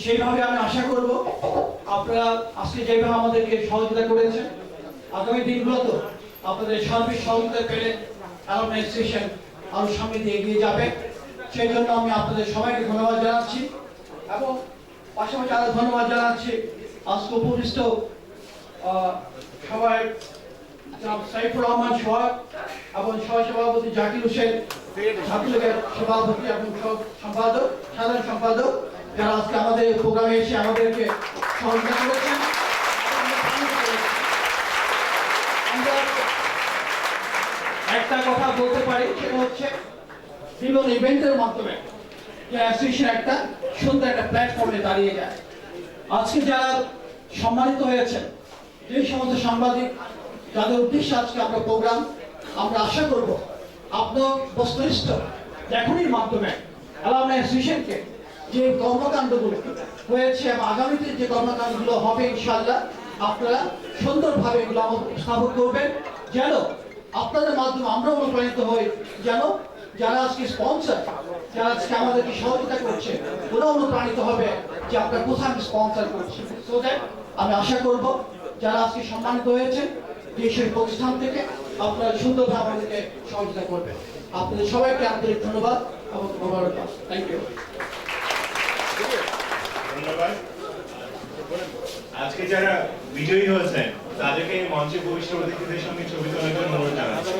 সেইভাবে আমি আশা করব আপনারা আজকে যেভাবে আমাদেরকে সহযোগিতা করেছেন, আগামী দিনগুলোতে আপনাদের সার্বিক সহযোগিতা পেলে আলমনাই অ্যাসোসিয়েশন আরো সামনে দিয়ে এগিয়ে যাবে। সেই জন্য আমি আপনাদের সবাইকে ধন্যবাদ জানাচ্ছি এবং পাশাপাশি আরো ধন্যবাদ জানাচ্ছি আজকে উপবিষ্ট সবাই জনাব সাইফুর রহমান সোহাগ এবং সহসভাপতি জাকির হোসেন, ছাত্রলীগের সভাপতি এবং সম্পাদক, সাধারণ সম্পাদক, যারা আজকে আমাদের প্রোগ্রামে এসে আমাদেরকে সহযোগিতা করেছেন। আমরা একটা কথা বলতে পারি, সেটা হচ্ছে বিভিন্ন ইভেন্টের মাধ্যমে যে অ্যাসোসিয়েশন একটা সুন্দর একটা প্ল্যাটফর্মে দাঁড়িয়ে যায়। আজকে যারা সম্মানিত হয়েছেন, যে সমস্ত সাংবাদিক যাদের উদ্দেশ্যে আজকে আমরা প্রোগ্রাম, আমরা আশা করব আপনার বস্তুনিষ্ঠ লেখনির মাধ্যমে আলমনাই অ্যাসোসিয়েশনকে যে কর্মকাণ্ডগুলো হয়েছে এবং আগামীতে যে কর্মকাণ্ডগুলো হবে ইনশাআল্লাহ আপনারা সুন্দরভাবে এগুলো উপস্থাপন করবেন, যেন আপনাদের মাধ্যমে আমরা অনুপ্রাণিত হই, যেন যারা আজকে স্পন্সর, যারা আজকে আমাদেরকে সহযোগিতা করছে, ওরা অনুপ্রাণিত হবে যে আমরা কোথায় স্পন্সর করছি। সো দ্যাট আমি আশা করব যারা আজকে সম্মানিত হয়েছে দেশের প্রতিষ্ঠান থেকে আপনারা সুন্দরভাবে আমাদেরকে সহযোগিতা করবেন। আপনাদের সবাইকে আন্তরিক ধন্যবাদ এবং মোবারকবাদ। Thank you. ধন্যবাদ। আজকে যারা বিজয়ী হয়েছেন তাদেরকে মঞ্চে উপবিষ্ট অতিথিদের সঙ্গে ছবি তোলার জন্য অনুরোধ জানাচ্ছি।